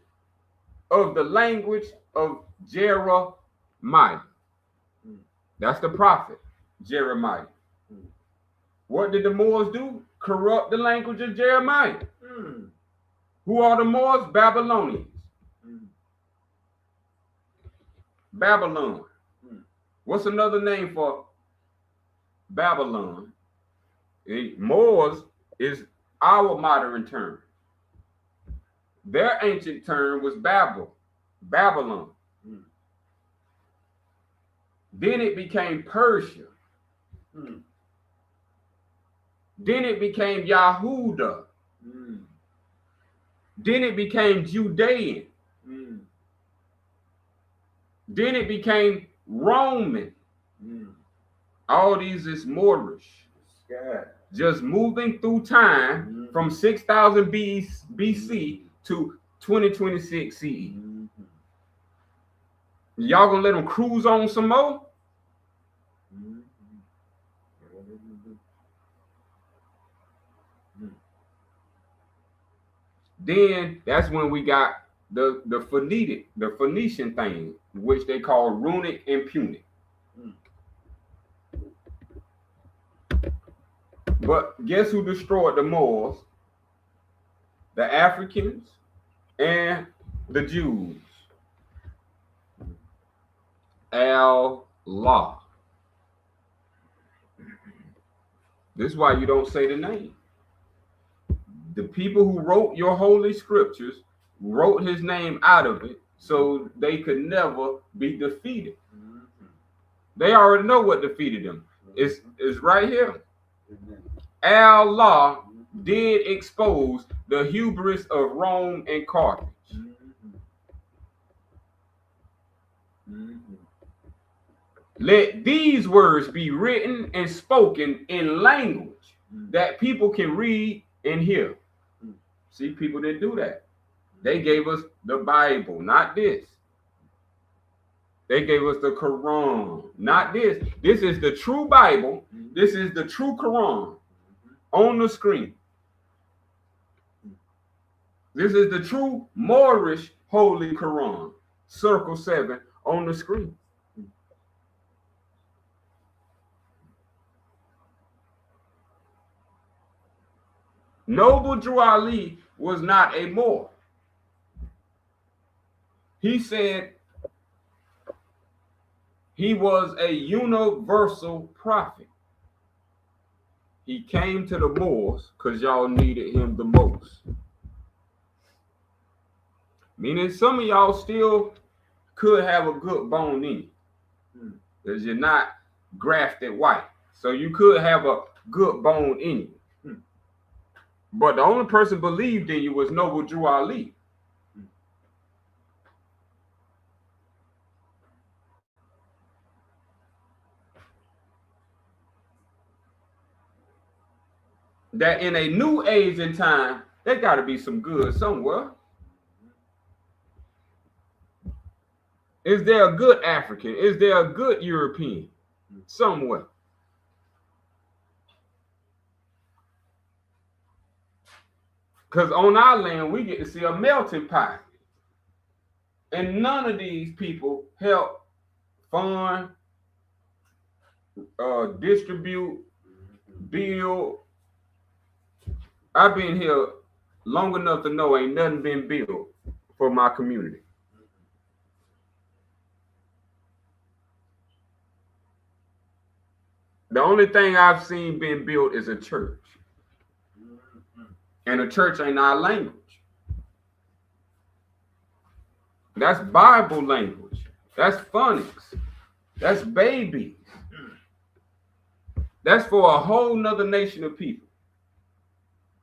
of the language of Jeremiah. That's the prophet, Jeremiah. What did the Moors do? Corrupt the language of Jeremiah. Who are the Moors? Babylonians. Babylon. What's another name for Babylon? Moors is our modern term. Their ancient term was Babylon. Then it became Persia. Then it became Yahuda. Then it became Judean. Then it became Roman. All these is Moorish. Just moving through time from 6000 BC to 2026 CE. Y'all gonna let them cruise on some more? Then that's when we got the Phoenician thing, which they call runic and Punic. But guess who destroyed the Moors? The Africans and the Jews. Allah. This is why you don't say the name. The people who wrote your holy scriptures wrote his name out of it so they could never be defeated. They already know what defeated them. It's right here. Allah did expose the hubris of Rome and Carthage. Let these words be written and spoken in language that people can read and hear. See, people didn't do that. They gave us the Bible, not this. They gave us the Quran, not this. This is the true Bible. This is the true Quran on the screen. This is the true Moorish Holy Quran, circle 7 on the screen. Noble Drew Ali was not a Moor. He said he was a universal prophet. He came to the Moors because y'all needed him the most. Meaning some of y'all still could have a good bone in you. Because you're not grafted white. So you could have a good bone in you. But the only person believed in you was Noble Drew Ali. That in a new age and time, there got to be some good somewhere. Is there a good African? Is there a good European somewhere? Because on our land, we get to see a melting pot. And none of these people help fund, distribute, build. I've been here long enough to know ain't nothing been built for my community. The only thing I've seen being built is a church. And a church ain't our language. That's Bible language. That's phonics. That's babies. That's for a whole nother nation of people.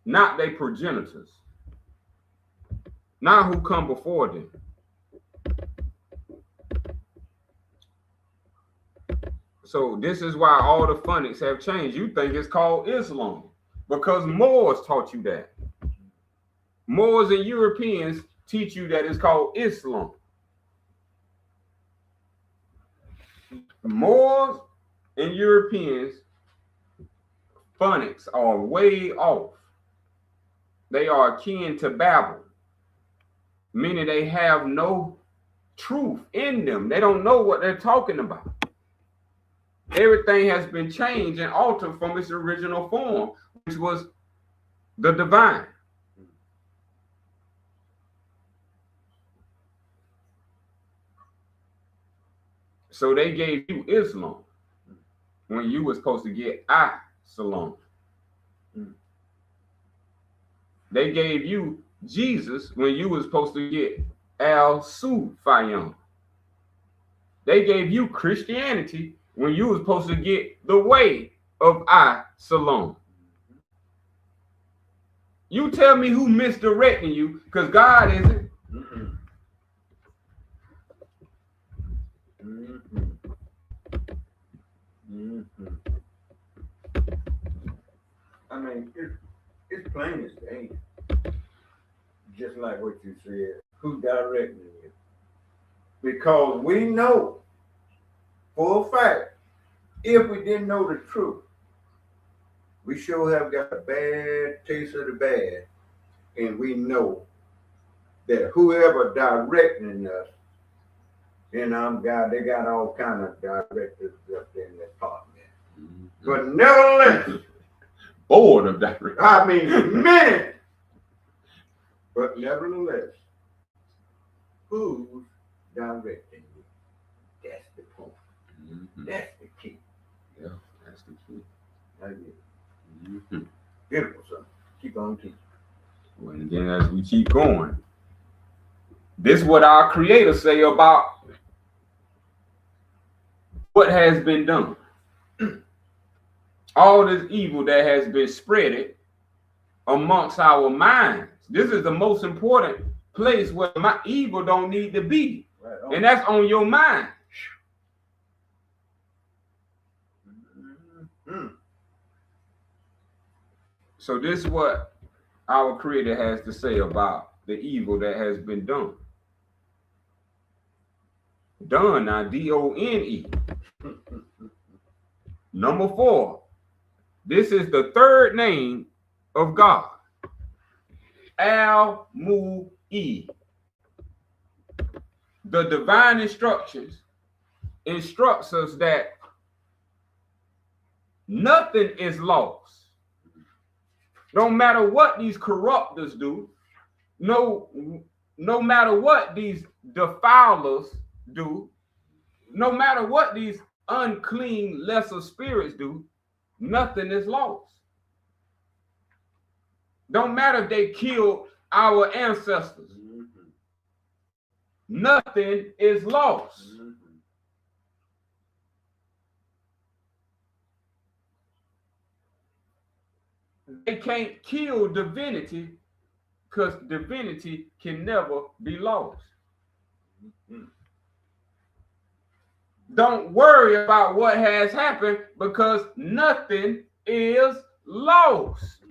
Not their progenitors. Not who come before them. So this is why all the phonics have changed. You think it's called Islam because Moors taught you that. Moors and Europeans teach you that it's called Islam. Moors and Europeans phonics are way off. They are akin to Babel, meaning they have no truth in them. They don't know what they're talking about. Everything has been changed and altered from its original form, which was the divine. So they gave you Islam when you were supposed to get Salam. They gave you Jesus when you were supposed to get Al-Sufyan. They gave you Christianity when you were supposed to get the way of Salam. You tell me who misdirecting you, because God isn't. I mean, it's plain as day. Just like what you said, who directing you? Because we know for a fact, if we didn't know the truth, we sure have got a bad taste of the bad, and we know that whoever directing us, and God, they got all kind of directors up there in that department. But nevertheless, board of directors. I mean, many. But nevertheless, who's directing you? That's the point. That's the key. Yeah, that's the key. That's it. Beautiful, son. Keep on teaching. Well, and then as we keep going, this is what our Creator say about what has been done. All this evil that has been spreaded amongst our minds. This is the most important place where my evil don't need to be. Right. And that's on your mind. So this is what our Creator has to say about the evil that has been done. Done, now, D-O-N-E. Number 4. This is the third name of God. Al-Mu-E. The divine instructions instructs us that nothing is lost. No matter what these corruptors do, no matter what these defilers do, no matter what these unclean lesser spirits do, nothing is lost. Don't matter if they killed our ancestors. nothing is lost. They can't kill divinity because divinity can never be lost. Don't worry about what has happened because nothing is lost.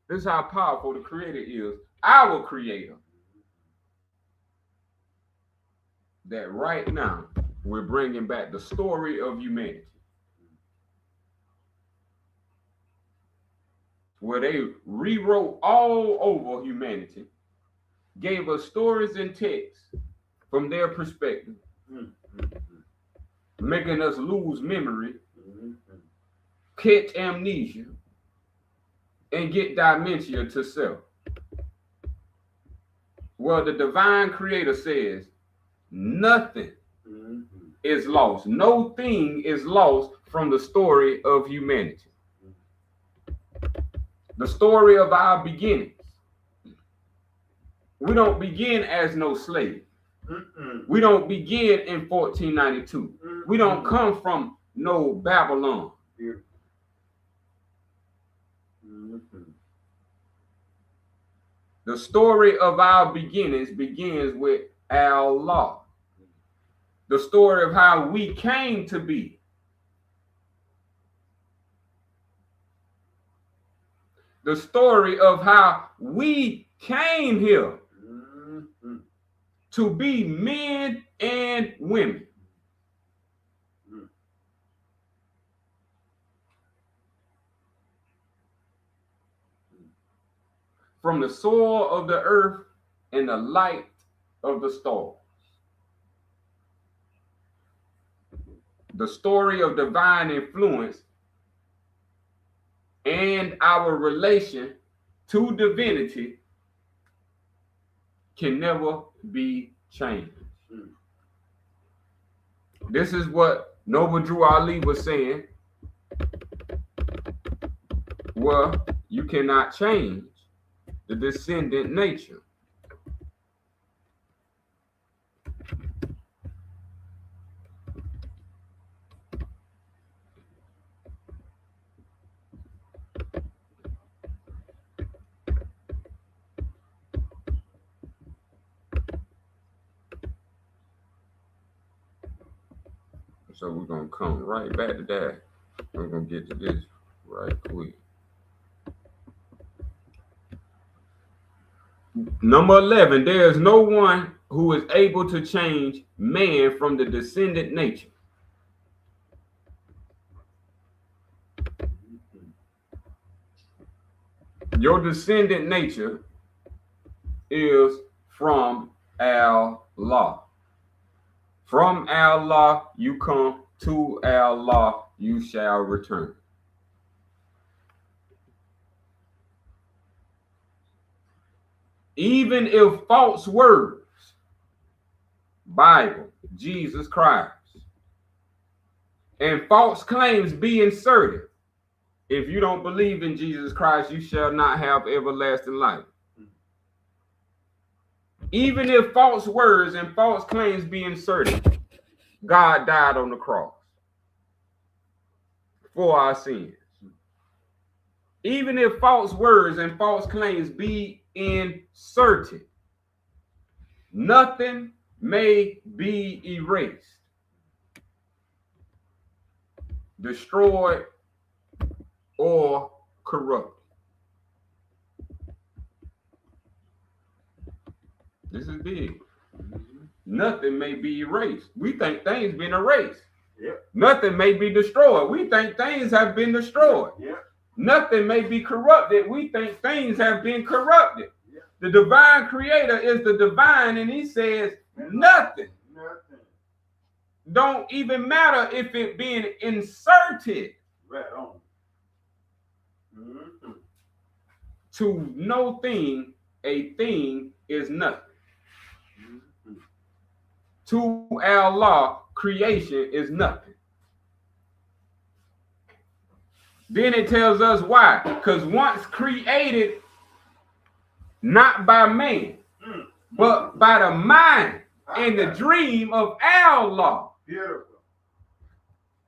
This is how powerful the Creator is, our Creator. That right now we're bringing back the story of humanity, where they rewrote all over humanity, gave us stories and texts from their perspective, making us lose memory, catch amnesia, and get dementia to self. Well, the divine Creator says nothing is lost. No thing is lost from the story of humanity. The story of our beginnings. We don't begin as no slave. We don't begin in 1492. We don't come from no Babylon. The story of our beginnings begins with Allah. The story of how we came to be. The story of how we came here to be men and women. From the soil of the earth and the light of the stars. The story of divine influence and our relation to divinity can never be changed. This is what Noble Drew Ali was saying. Well, you cannot change the descendant nature. So we're going to come right back to that. We're going to get to this right quick. Number 11, there is no one who is able to change man from the descendant nature. Your descendant nature is from Allah. From Allah you come, to Allah you shall return. Even if false words, Bible, Jesus Christ, and false claims be inserted, if you don't believe in Jesus Christ, you shall not have everlasting life. Even if false words and false claims be inserted, God died on the cross for our sins. Even if false words and false claims be inserted, nothing may be erased, destroyed, or corrupted. This is big. Nothing may be erased. We think things been erased. Yep. Nothing may be destroyed. We think things have been destroyed. Yep. Nothing may be corrupted. We think things have been corrupted. Yep. The divine Creator is the divine, and he says nothing. Don't even matter if it being inserted. Right on. To no thing, a thing is nothing. To Allah, creation is nothing. Then it tells us why. Because once created, not by man, but by the mind in the dream of Allah. Beautiful.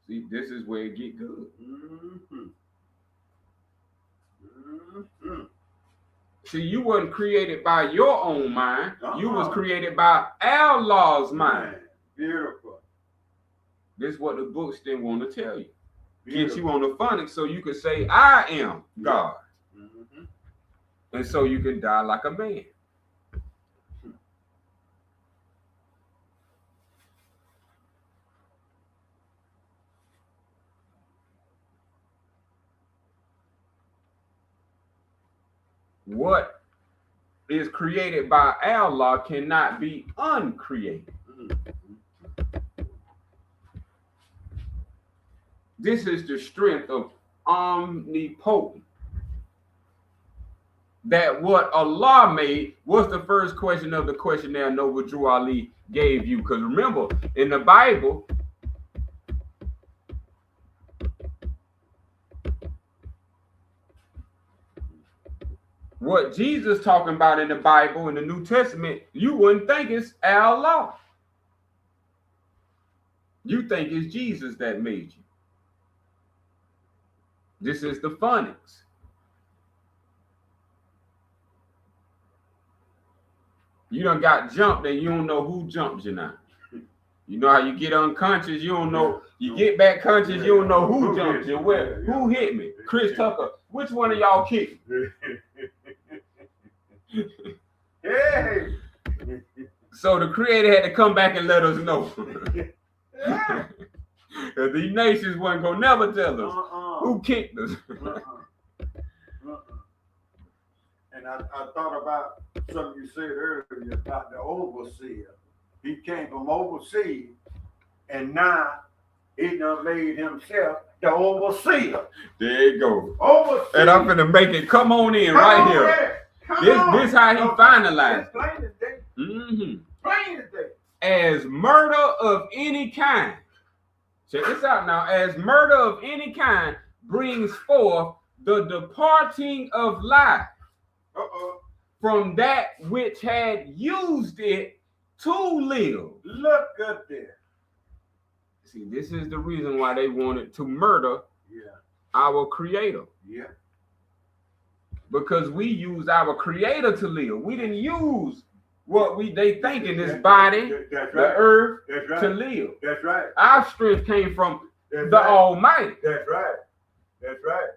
See, this is where it get good. Mm-hmm. Mm-hmm. See, you wasn't created by your own mind. You was Uh-uh. created by Allah's mind. Man, beautiful. This is what the books didn't want to tell you. Beautiful. Get you on the phonics so you could say, I am God. Mm-hmm. And so you can die like a man. What is created by Allah cannot be uncreated. This is the strength of omnipotent. That what Allah made was the first question of the questionnaire Noble Drew Ali gave you. Because remember, in the Bible, what Jesus talking about in the Bible, in the New Testament, you wouldn't think it's Allah. You think it's Jesus that made you. This is the phonics. You done got jumped and you don't know who jumped you now. You know how you get unconscious, you don't know. You get back conscious, you don't know who jumped you. Where? Who hit me? Chris Tucker. Which one of y'all kicked me? Hey. So the creator had to come back and let us know. These nations wasn't gonna never tell us who kicked us. And I thought about something you said earlier about the overseer. He came from overseas, and now he done made himself the overseer. There you go. Overseer. And I'm gonna make it come on in Come right on here. there. This how he finalized. Plain as day. Mm-hmm. Plain as day. As murder of any kind. Check this out now. As murder of any kind brings forth the departing of life from that which had used it to live. Look up there. See, this is the reason why they wanted to murder our creator. Yeah. Because we used our creator to live. We didn't use what they think in this body, That's the right. earth, That's right. to live. That's right. Our strength came from That's the right. Almighty. That's right. That's right.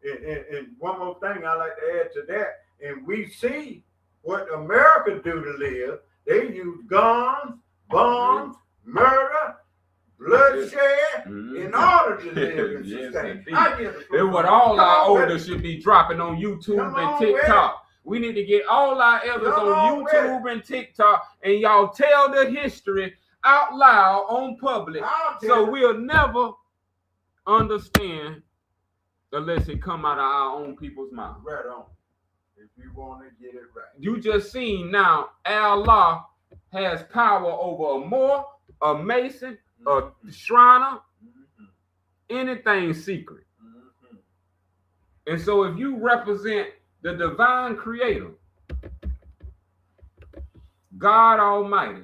And one more thing I like to add to that, and we see what America do to live. They use guns, bombs, murder, bloodshed in order to live and Yes, sustain. indeed. It's what all our elders should be dropping on YouTube Come and on TikTok. We need to get all our elders Come on on YouTube and TikTok, and y'all tell the history out loud on public, so we'll never understand unless it come out of our own people's mouth. Right on. If you want to get it right. You just seen now, Allah has power over a Moor, a Mason, a Shriner, anything secret. And so if you represent the divine creator, God Almighty,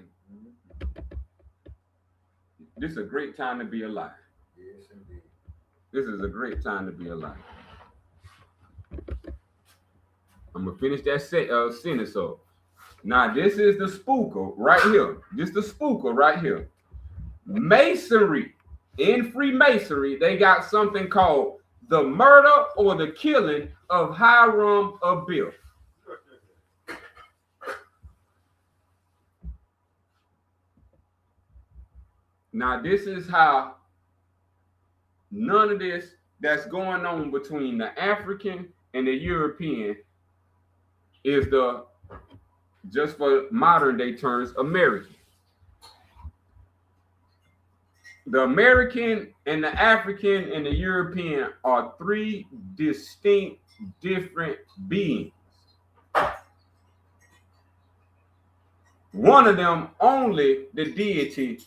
this is a great time to be alive. Yes, indeed. This is a great time to be alive. I'm going to finish that sentence up. Now, this is the spooker right here. This is the spooker right here. Masonry. In Freemasonry, they got something called the murder or the killing of Hiram Abiff. Now, this is how none of this that's going on between the African and the European is the, just for modern day terms, American. The American and the African and the European are three distinct, different beings. One of them only the deity,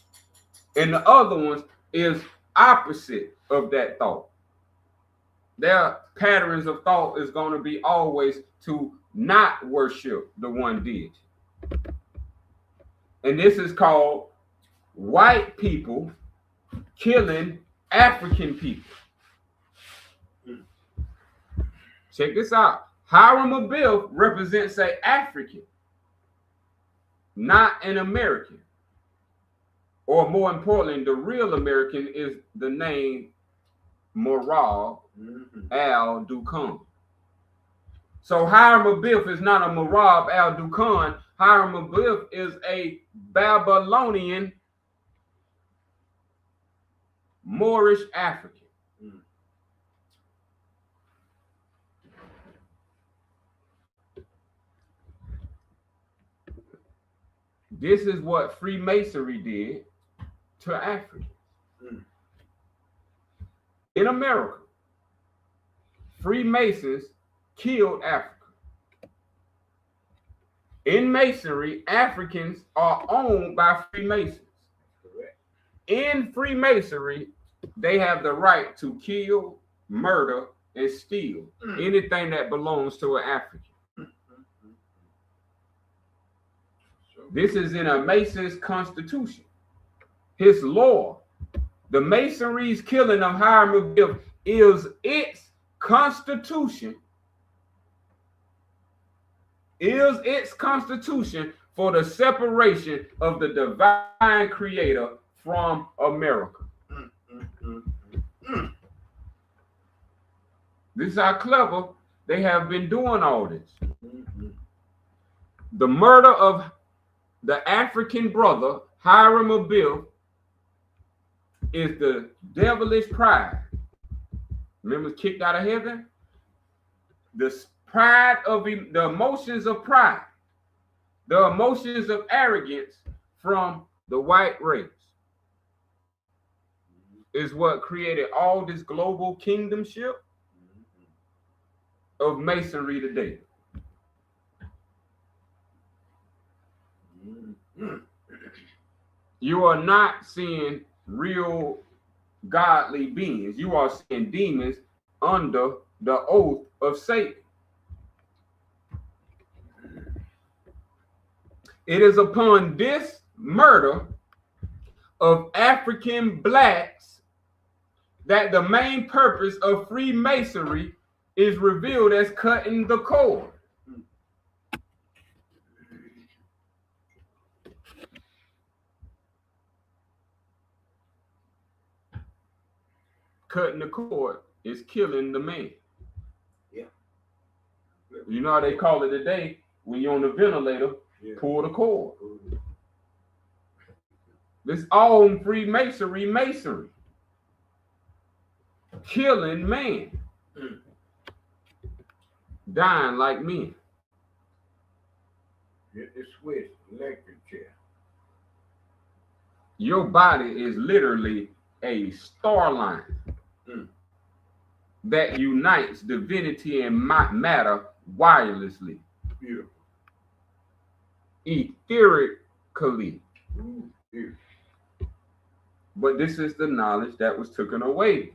and the other ones is opposite of that thought. Their patterns of thought is going to be always to not worship the one deity. And this is called white people killing African people. Check this out. Hiram Abiff represents an African, not an American. Or more importantly, the real American is the name Morab al-Dukhan. So Hiram Abiff is not a Morab al-Dukhan. Hiram Abiff is a Babylonian Moorish African. This is what Freemasonry did to Africans. In America, Freemasons killed Africa. In Masonry, Africans are owned by Freemasons. In Freemasonry, they have the right to kill, murder, and steal anything that belongs to an African. This is in a Mason's constitution. His law, the Masonry's killing of Hiram Abiff is its constitution. Is its constitution for the separation of the divine creator from America. This is how clever they have been doing all this. The murder of the African brother, Hiram Abiff, is the devilish pride. Remember, kicked out of heaven? The pride of the emotions of pride, the emotions of arrogance from the white race is what created all this global kingdomship of Masonry today. You are not seeing real godly beings. You are seeing demons under the oath of Satan. It is upon this murder of African blacks that the main purpose of Freemasonry is revealed as cutting the cord. Cutting the cord is killing the man. Yeah. You know how they call it today when you're on the ventilator, pull the cord. This all in Freemasonry, masonry. Killing man. Dying like men. Get the switch, electric chair. Your body is literally a star line that unites divinity and matter wirelessly. Beautiful. Etherically. Beautiful. But this is the knowledge that was taken away.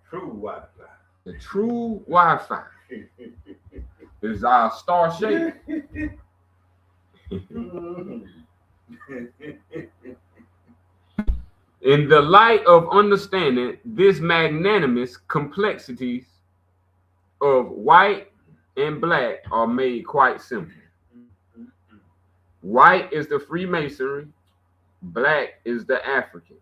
True Wi-Fi. The true Wi-Fi is our star shape. In the light of understanding this magnanimous complexities of white and black are made quite simple. White is the Freemasonry, black is the Africans.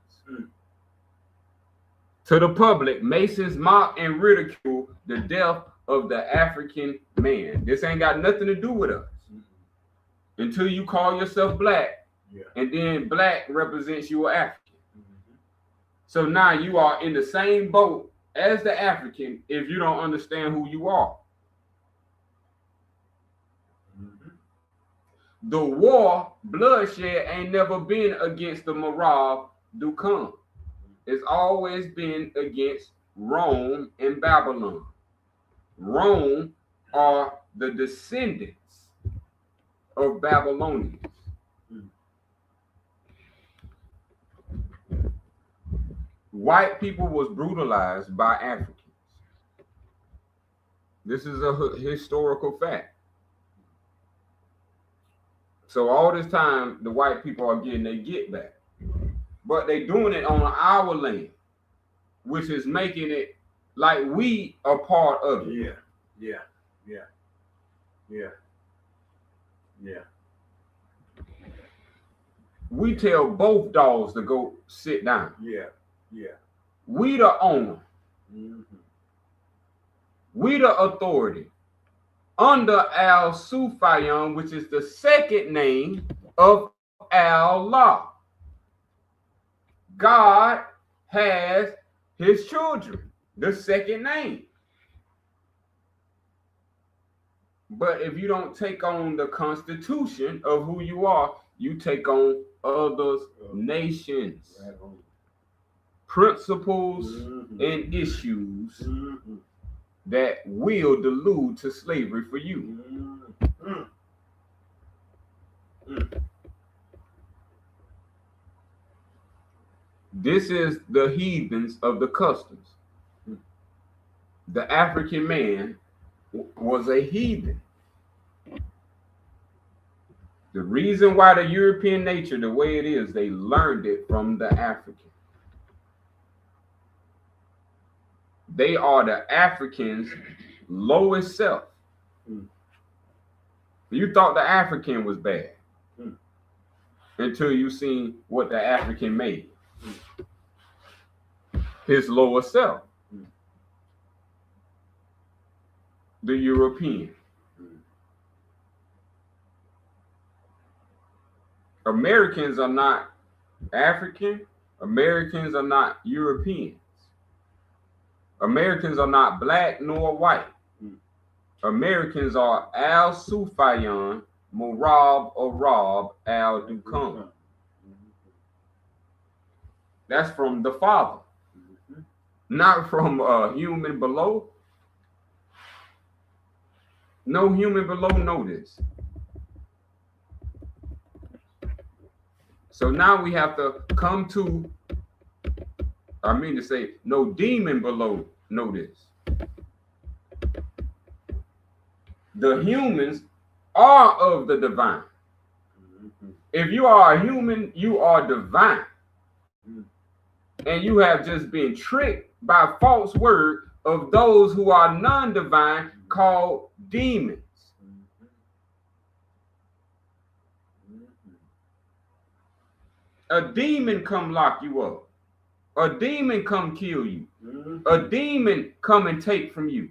To the public, Masons mock and ridicule the death of the African man. This ain't got nothing to do with us. Until you call yourself black, and then black represents you African. So now you are in the same boat as the African if you don't understand who you are. The war, bloodshed, ain't never been against the Morab Dukhan. It's always been against Rome and Babylon. Rome are the descendants of Babylonians. White people was brutalized by Africans. This is a historical fact. So all this time, the white people are getting their get back. But they doing it on our land, which is making it like we are part of it. Yeah. We tell both dogs to go sit down. Yeah. We the owner. Mm-hmm. We the authority. Under Al-Sufyan, which is the second name of Allah. God has his children, the second name. But if you don't take on the constitution of who you are, you take on others' nations, principles, and issues that will delude to slavery for you. This is the heathens of the customs. The African man was a heathen. The reason why the European nature, the way it is, they learned it from the African. They are the Africans' lowest self. You thought the African was bad until you seen what the African made. His lower self. The European. Americans are not African. Americans are not Europeans. Americans are not black nor white. Americans are Al-Sufyan, Murab Arab Al-Dukan. That's from the Father, not from a human below. No human below know this. So now we have to come to, no demon below know this. The humans are of the divine. If you are a human, you are divine. And you have just been tricked by false word of those who are non-divine called demons. A demon come lock you up. A demon come kill you. A demon come and take from you.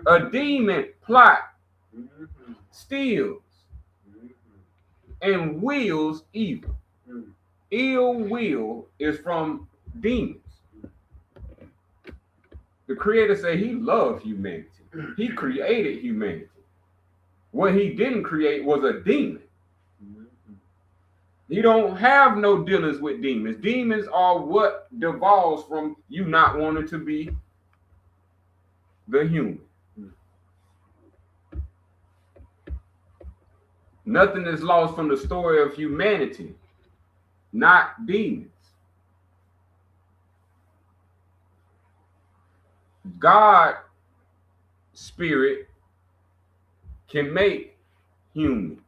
A demon plot, steals, and wills evil. Ill will is from demons. The Creator said he loved humanity. He created humanity. What he didn't create was a demon. You don't have no dealings with demons. Demons are what devolves from you not wanting to be the human. Nothing is lost from the story of humanity, not demons. God spirit can make humans,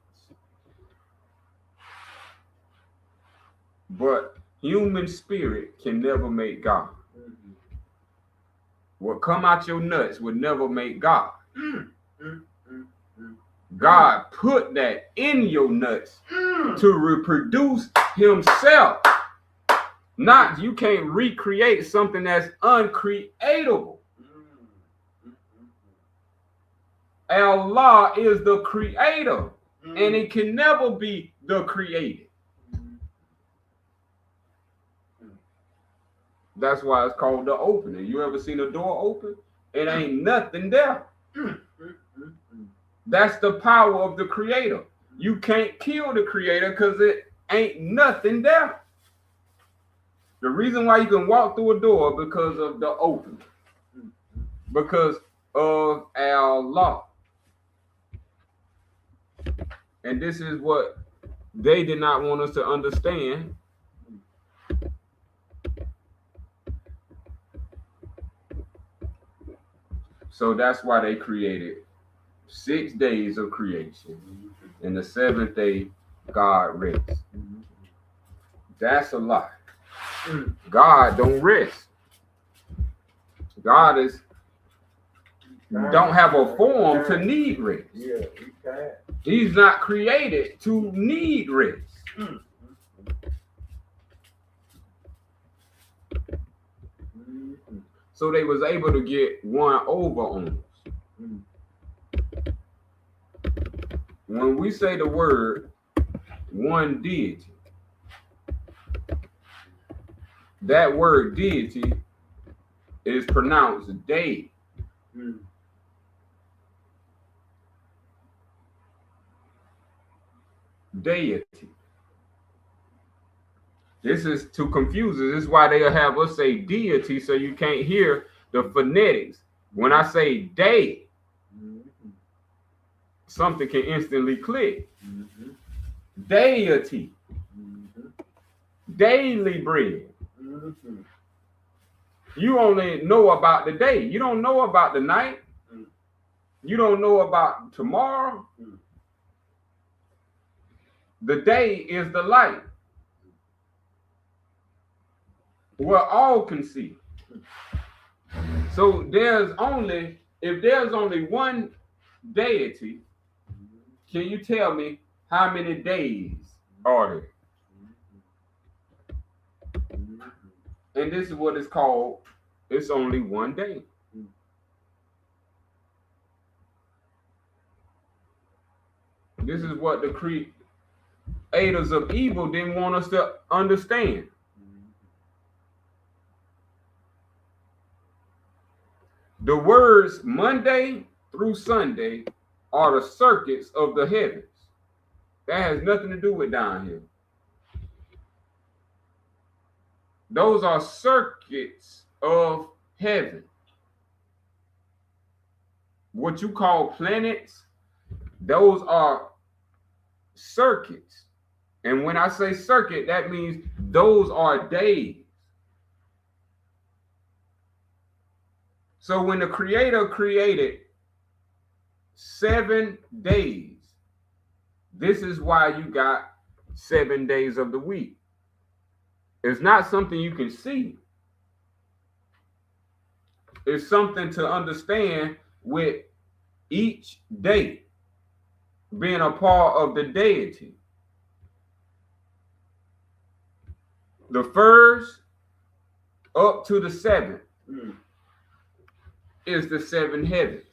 but human spirit can never make God. What come out your nuts would never make God. God put that in your nuts to reproduce himself. Not, you can't recreate something that's uncreatable. Allah is the creator, and it can never be the created. That's why it's called the opener. You ever seen a door open? It ain't nothing there. That's the power of the creator. You can't kill the creator because it ain't nothing there. The reason why you can walk through a door because of the opener. Because of Allah. And this is what they did not want us to understand. So that's why they created 6 days of creation. And the seventh day, God rests. Mhm. That's a lie. Mm. God don't rest. God is don't have a form to need rest. Yeah, he can. He's not created to need rest. Mm. Mhm. So they was able to get one over on us. Mm. When we say the word one deity, that word deity is pronounced day. Mm. Deity. This is to confuse us. This is why they'll have us say deity, so you can't hear the phonetics. When I say day, Mhm. something can instantly click. Mhm. Deity, Mhm. daily bread. Mhm. You only know about the day. You don't know about the night. Mm. You don't know about tomorrow. Mm. The day is the light where all can see. So if there's only one deity, can you tell me how many days are there? Mhm. And this is what it's called. It's only one day. This is what the creators of evil didn't want us to understand. The words Monday through Sunday are the circuits of the heavens. That has nothing to do with down here. Those are circuits of heaven. What you call planets, those are circuits. And when I say circuit, that means those are days. So when the Creator created 7 days, this is why you got 7 days of the week. It's not something you can see. It's something to understand with each day being a part of the deity. The first up to the 7th is the 7 heavens.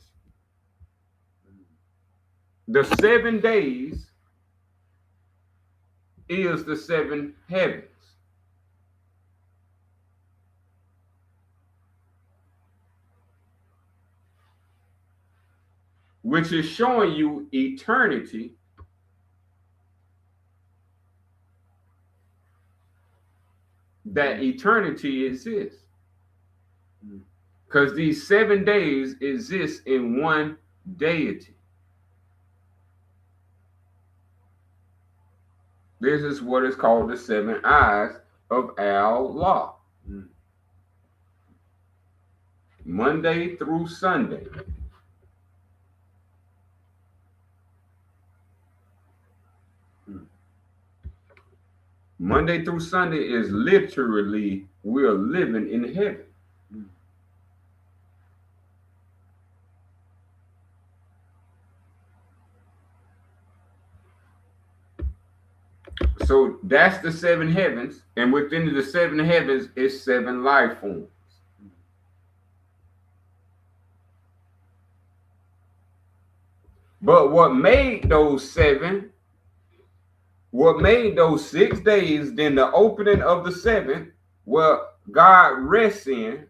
The 7 days is the 7 heavens. Which is showing you eternity that eternity exists. Because these 7 days exist in one deity. This is what is called the 7 eyes of Allah. Monday through Sunday. Monday through Sunday is literally we're living in heaven. So that's the 7 heavens, and within the 7 heavens is 7 life forms. But what made those 6 days, then the opening of the 7th, where God rests in,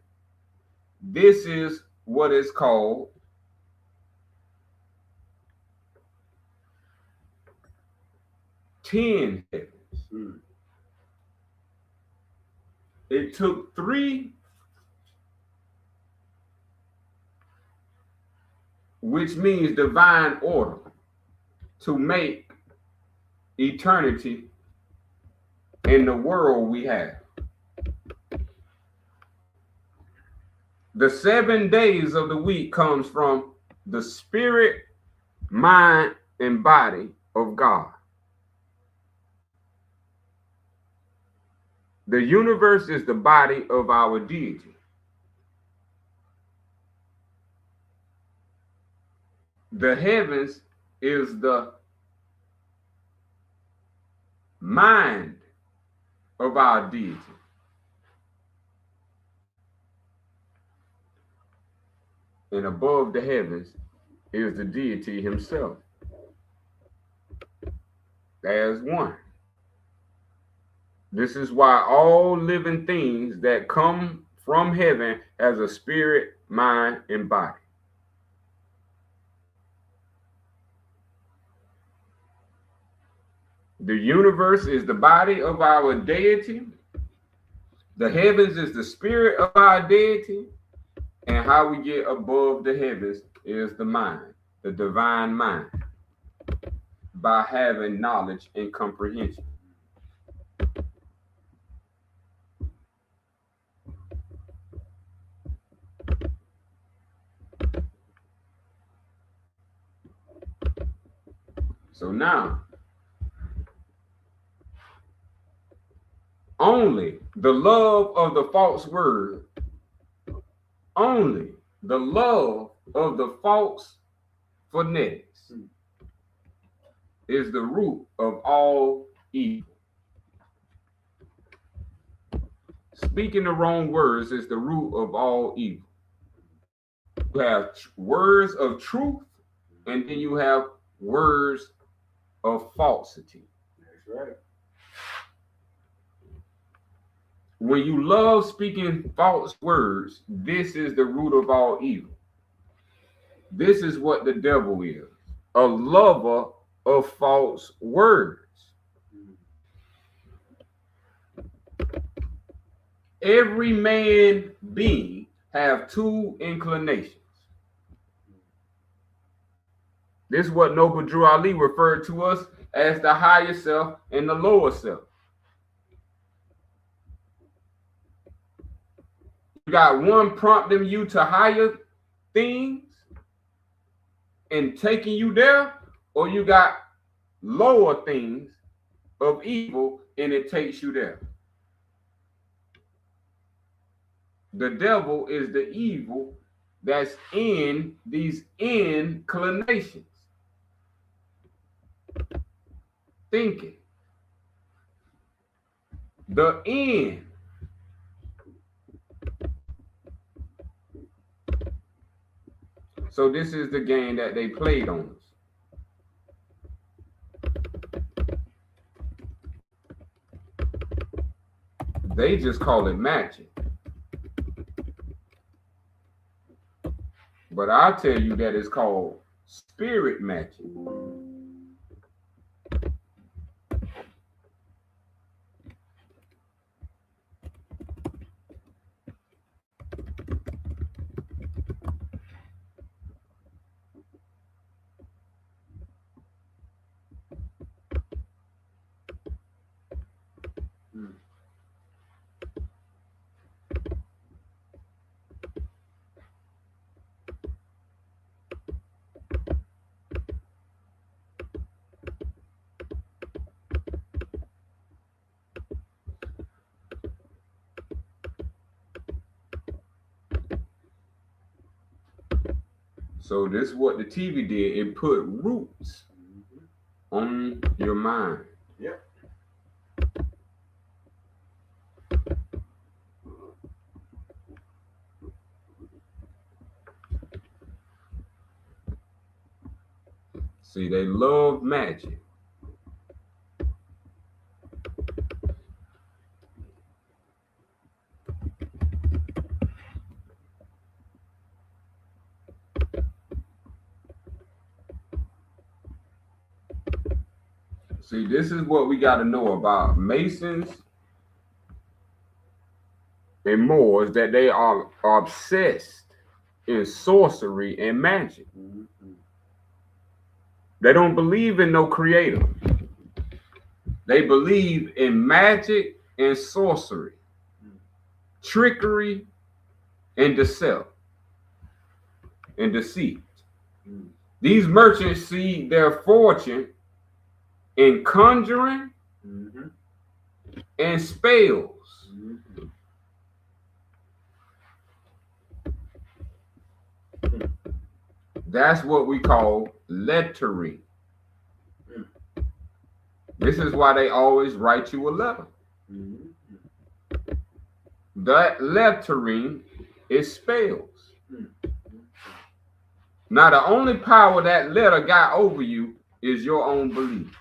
this is what is called ten heavens. It took 3, which means divine order, to make eternity in the world we have. The 7 days of the week comes from the spirit, mind, and body of God. The universe is the body of our deity. The heavens is the mind of our deity. And above the heavens is the deity himself. As one. This is why all living things that come from heaven has a spirit, mind, and body. The universe is the body of our deity. The heavens is the spirit of our deity. And how we get above the heavens is the mind, the divine mind, by having knowledge and comprehension. So now, only the love of the false word, only the love of the false phonetics is the root of all evil. Speaking the wrong words is the root of all evil. You have words of truth, and then you have words of falsity. That's right. When you love speaking false words, this is the root of all evil. This is what the devil is, a lover of false words. Every man being have two inclinations. This is what Noble Drew Ali referred to us as the higher self and the lower self. You got one prompting you to higher things and taking you there, or you got lower things of evil and it takes you there. The devil is the evil that's in these inclinations. Thinking. The end. So this is the game that they played on us. They just call it magic. But I'll tell you that it's called spirit magic. So this is what the TV did. It put roots on your mind. Yep. See, they love magic. See, this is what we got to know about Masons and Moors, that they are obsessed in sorcery and magic. They don't believe in no creator. They believe in magic and sorcery, trickery and deceit. These merchants see their fortune in conjuring and spells That's what we call lettering. This is why they always write you a letter. That lettering is spells. Now, the only power that letter got over you is your own belief.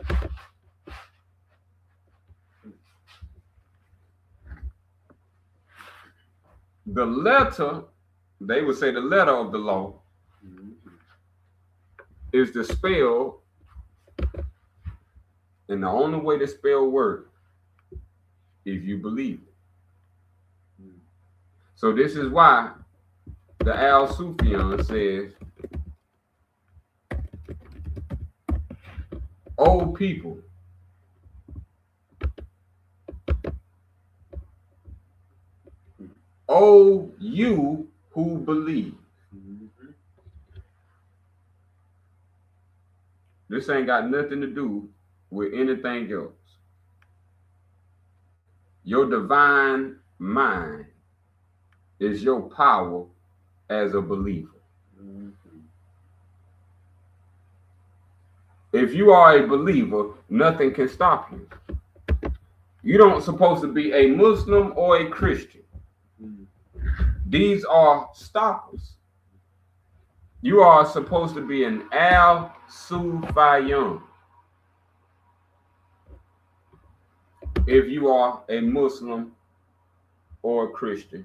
The letter, they would say the letter of the law, is the spell, and the only way the spell works if you believe it. So this is why the Al Sufyan says, "O people, O you who believe." This ain't got nothing to do with anything else. Your divine mind is your power as a believer. If you are a believer, nothing can stop you. You don't supposed to be a Muslim or a Christian. These are stoppers. You are supposed to be an Al Sufyan if you are a Muslim or a Christian.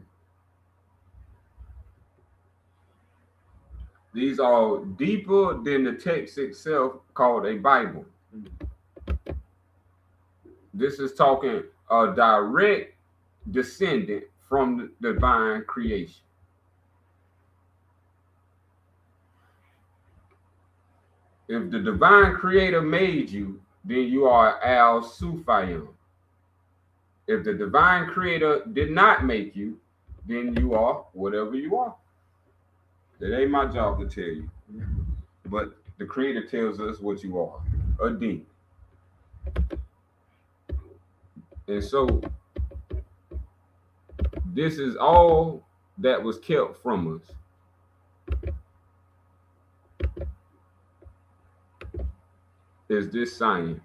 These are deeper than the text itself, called a Bible. This is talking a direct descendant from the divine creation. If the divine creator made you, then you are Al Sufyan. If the divine creator did not make you, then you are whatever you are. It ain't my job to tell you. But the creator tells us what you are, a demon. And so this is all that was kept from us. Is this science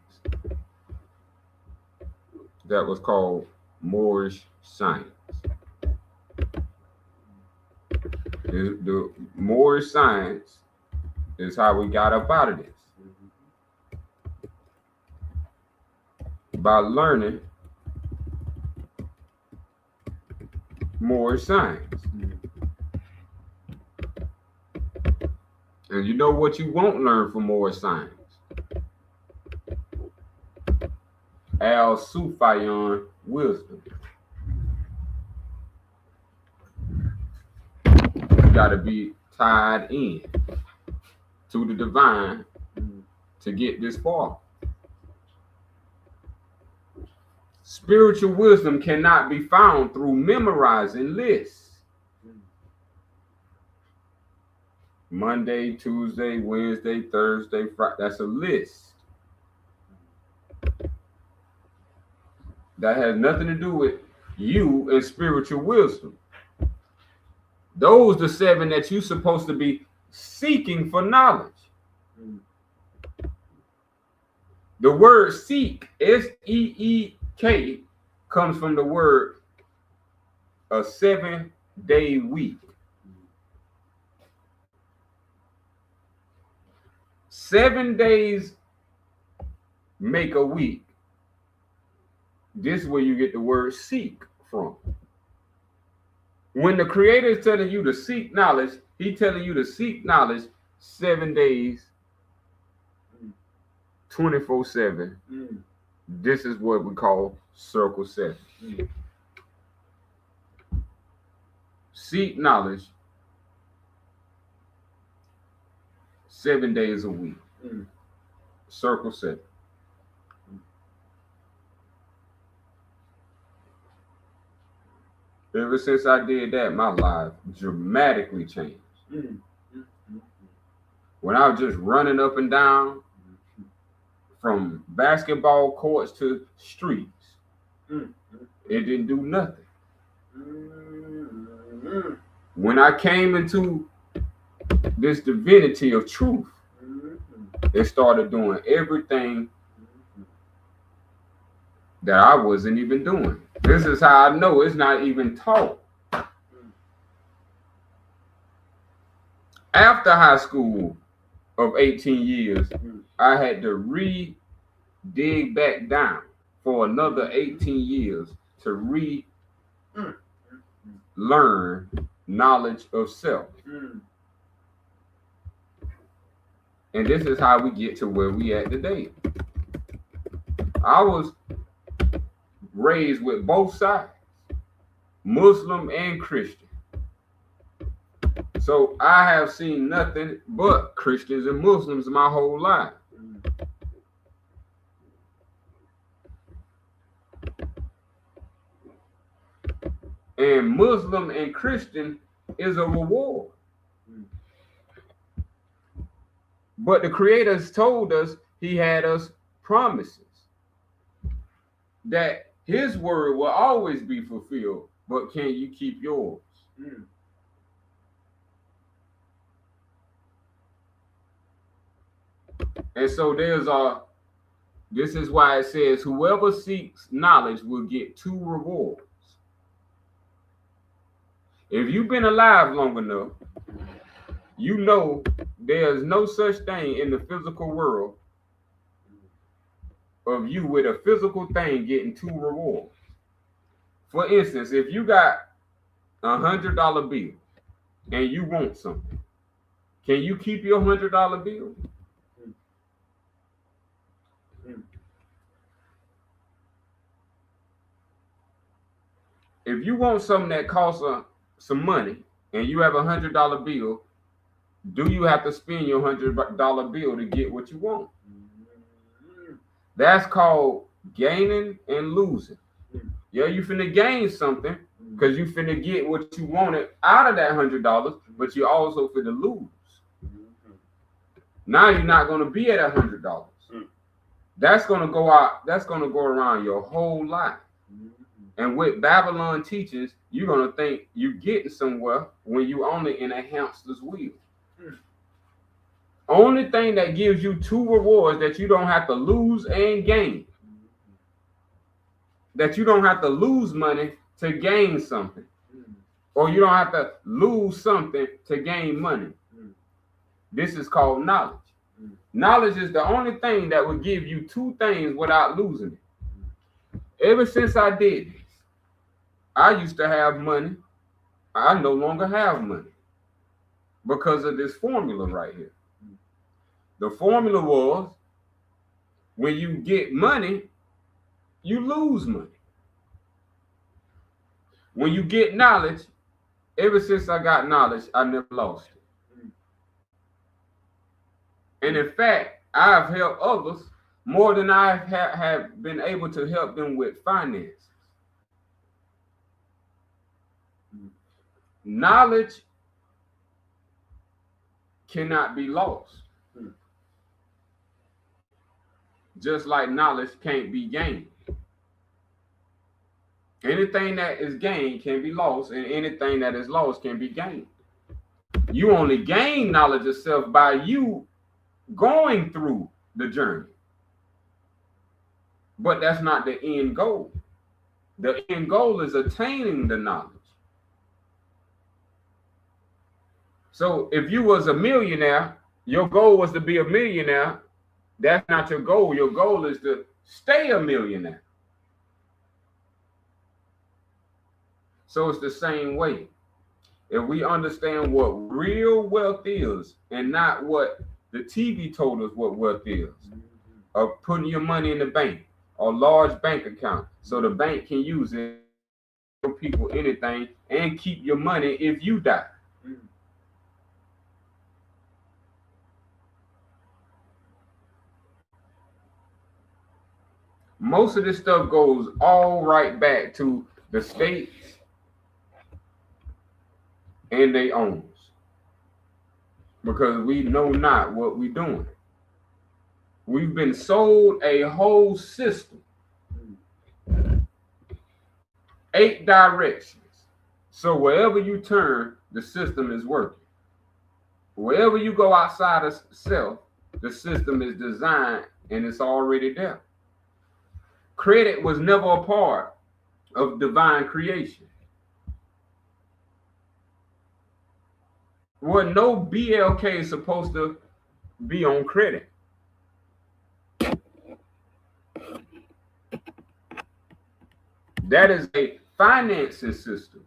that was called Moorish science. The Moorish science is how we got up out of this. By learning Moorish science. And you know what you won't learn from Moorish science? Al Sufyan wisdom. You got to be tied in to the divine to get this far. Spiritual wisdom cannot be found through memorizing lists. Monday, Tuesday, Wednesday, Thursday, Friday. That's a list. That has nothing to do with you and spiritual wisdom. Those are the 7 that you're supposed to be seeking for knowledge. The word seek, S-E-E-K, comes from the word a 7-day week. 7 days make a week. This is where you get the word seek from. When the Creator is telling you to seek knowledge, He's telling you to seek knowledge 7 days, 24/7. This is what we call Circle 7. Seek knowledge 7 days a week. Circle 7. Ever since I did that, my life dramatically changed. When I was just running up and down from basketball courts to streets, it didn't do nothing. When I came into this divinity of truth, Mhm. they started doing everything that I wasn't even doing. This is how I know it's not even taught. After high school of 18 years, I had to dig back down for another 18 years to learn knowledge of self. And this is how we get to where we at today. I was raised with both sides, Muslim and Christian. So I have seen nothing but Christians and Muslims my whole life. And Muslim and Christian is a reward. But the Creator told us he had us promises that his word will always be fulfilled, but can you keep yours? And so this is why it says, whoever seeks knowledge will get 2 rewards. If you've been alive long enough, you know there's no such thing in the physical world of you with a physical thing getting 2 rewards. For instance, if you got $100 bill and you want something, can you keep your $100 bill? If you want something that costs some money and you have $100 bill, do you have to spend your $100 bill to get what you want? That's called gaining and losing. Yeah, you finna gain something because you finna get what you wanted out of that $100, but you also finna lose. Now you're not gonna be at $100. That's gonna go out. That's gonna go around your whole life. And with Babylon teachings, you're gonna think you're getting somewhere when you only in a hamster's wheel. Only thing that gives you 2 rewards that you don't have to lose and gain. That you don't have to lose money to gain something. Or you don't have to lose something to gain money. This is called knowledge. Knowledge is the only thing that will give you 2 things without losing it. Ever since I did this, I used to have money. I no longer have money because of this formula right here. The formula was, when you get money, you lose money. When you get knowledge, ever since I got knowledge, I never lost it. And in fact, I've helped others more than I have been able to help them with finances. Knowledge cannot be lost. Just like knowledge can't be gained. Anything that is gained can be lost, and anything that is lost can be gained. You only gain knowledge of self by you going through the journey. But that's not the end goal. The end goal is attaining the knowledge. So if you was a millionaire, your goal was to be a millionaire. That's not your goal. Your goal is to stay a millionaire. So it's the same way. If we understand what real wealth is and not what the TV told us what wealth is, of putting your money in the bank or large bank account so the bank can use it for people anything and keep your money if you die. Most of this stuff goes all right back to the states and their owners, because we know not what we're doing. We've been sold a whole system, 8 directions. So wherever you turn, the system is working. Wherever you go outside of self, the system is designed and it's already there. Credit was never a part of divine creation. Well, no BLK is supposed to be on credit. That is a financing system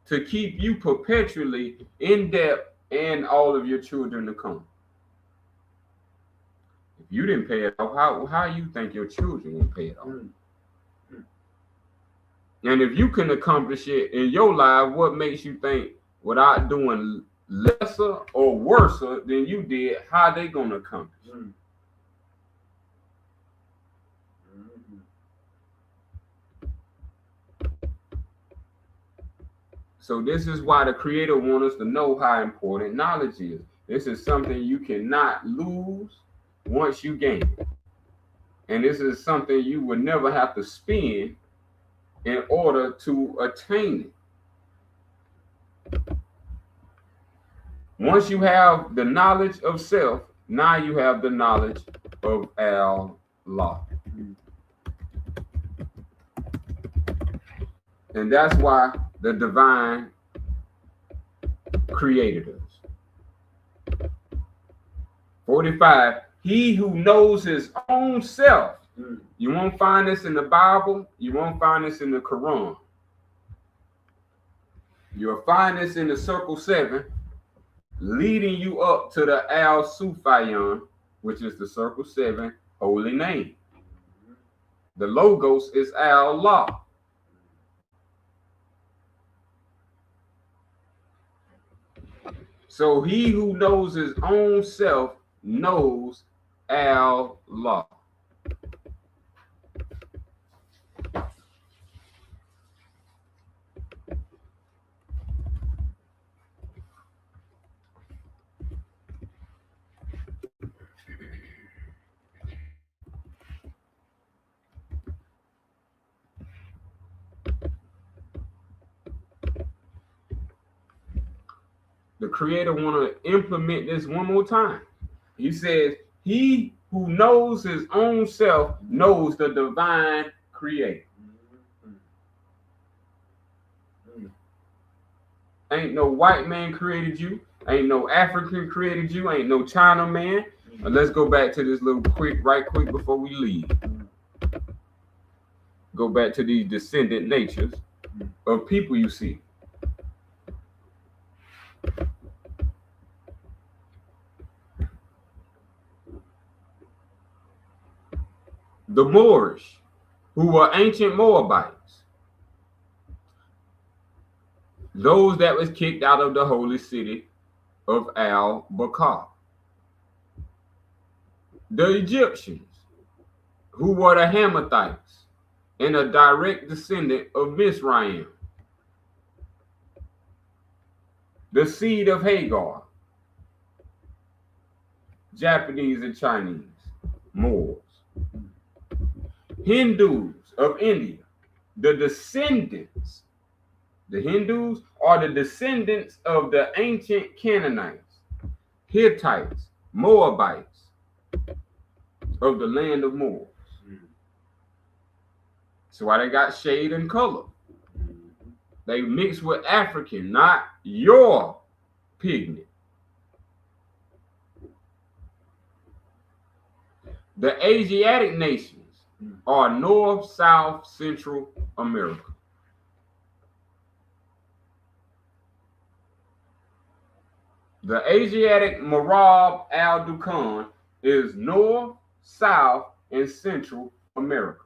to keep you perpetually in debt and all of your children to come. If you didn't pay it off, how you think your children will pay it off? And if you can accomplish it in your life, what makes you think without doing lesser or worse than you did, how they gonna accomplish? So this is why the Creator wants us to know how important knowledge is. This is something you cannot lose once you gain it. And this is something you would never have to spend in order to attain it. Once you have the knowledge of self, now you have the knowledge of Allah. And that's why the divine created us. 45, he who knows his own self. You won't find this in the Bible. You won't find this in the Quran. You'll find this in the Circle 7, leading you up to the Al-Sufayan, which is the Circle 7 holy name. The logos is Allah. So he who knows his own self knows Allah. The Creator want to implement this one more time. He says, he who knows his own self knows the divine creator. Ain't no white man created you. Ain't no African created you. Ain't no China man. Let's go back to this little quick before we leave. Go back to these descendant natures of people you see. The Moorish, who were ancient Moabites, those that was kicked out of the holy city of Al-Bakar. The Egyptians, who were the Hamathites and a direct descendant of Mizraim. The seed of Hagar, Japanese and Chinese, Moors. Hindus of India, the descendants. The Hindus are the descendants of the ancient Canaanites, Hittites, Moabites of the land of Moors. That's why they got shade and color. They mix with African, not your pigment. The Asiatic nations are North, South, Central America. The Asiatic Marab al-Dukan is North, South, and Central America.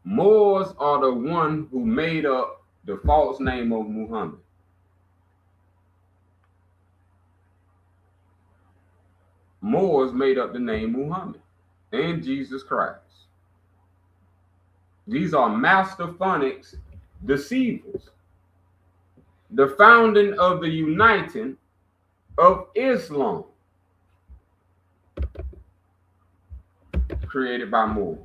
Moors are the one who made up the false name of Muhammad. Moors made up the name Muhammad and Jesus Christ. These are master phonics deceivers. The founding of the uniting of Islam, created by Moors.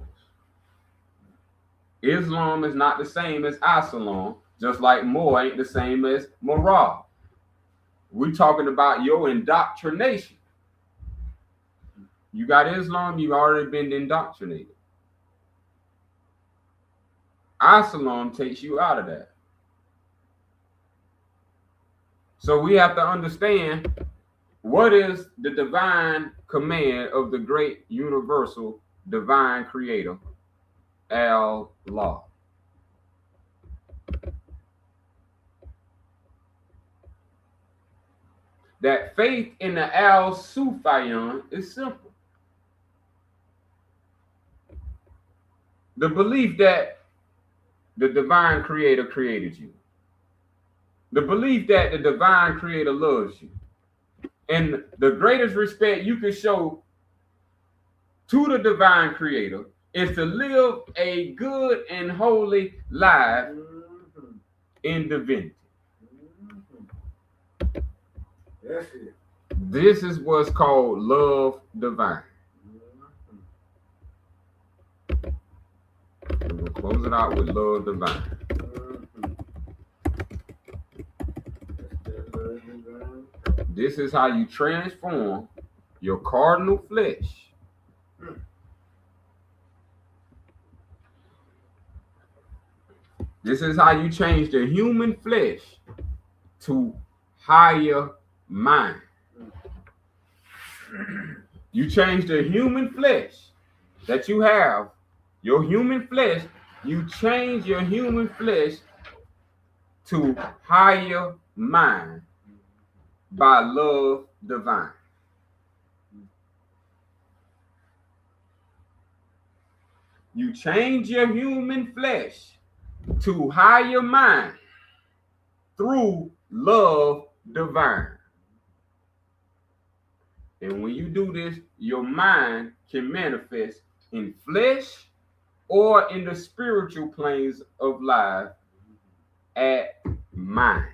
Islam is not the same as Islam, just like Moor ain't the same as Moral. We're talking about your indoctrination. You got Islam, you've already been indoctrinated. Islam takes you out of that. So we have to understand what is the divine command of the great universal divine creator, Allah. That faith in the Al-Sufyan is simple. The belief that the divine creator created you. The belief that the divine creator loves you. And the greatest respect you can show to the divine creator is to live a good and holy life in divinity. That's it. This is what's called love divine. And we'll close it out with love divine. This is how you transform your cardinal flesh This is how you change the human flesh to higher mind. You change the human flesh that you have, your human flesh, you change your human flesh to higher mind by love divine. You change your human flesh to higher mind through love divine. And when you do this, your mind can manifest in flesh or in the spiritual planes of life at mind.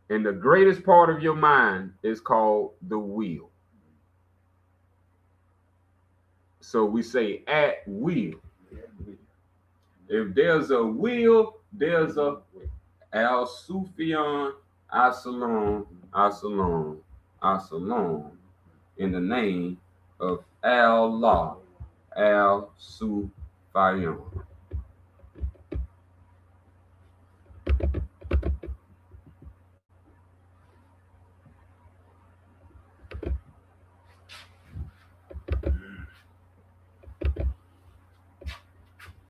And the greatest part of your mind is called the will. So we say at will. If there's a will, there's a Al-Sufyan, As-Salam, As-Salam, As-Salam, in the name of Allah, Al-Sufyan.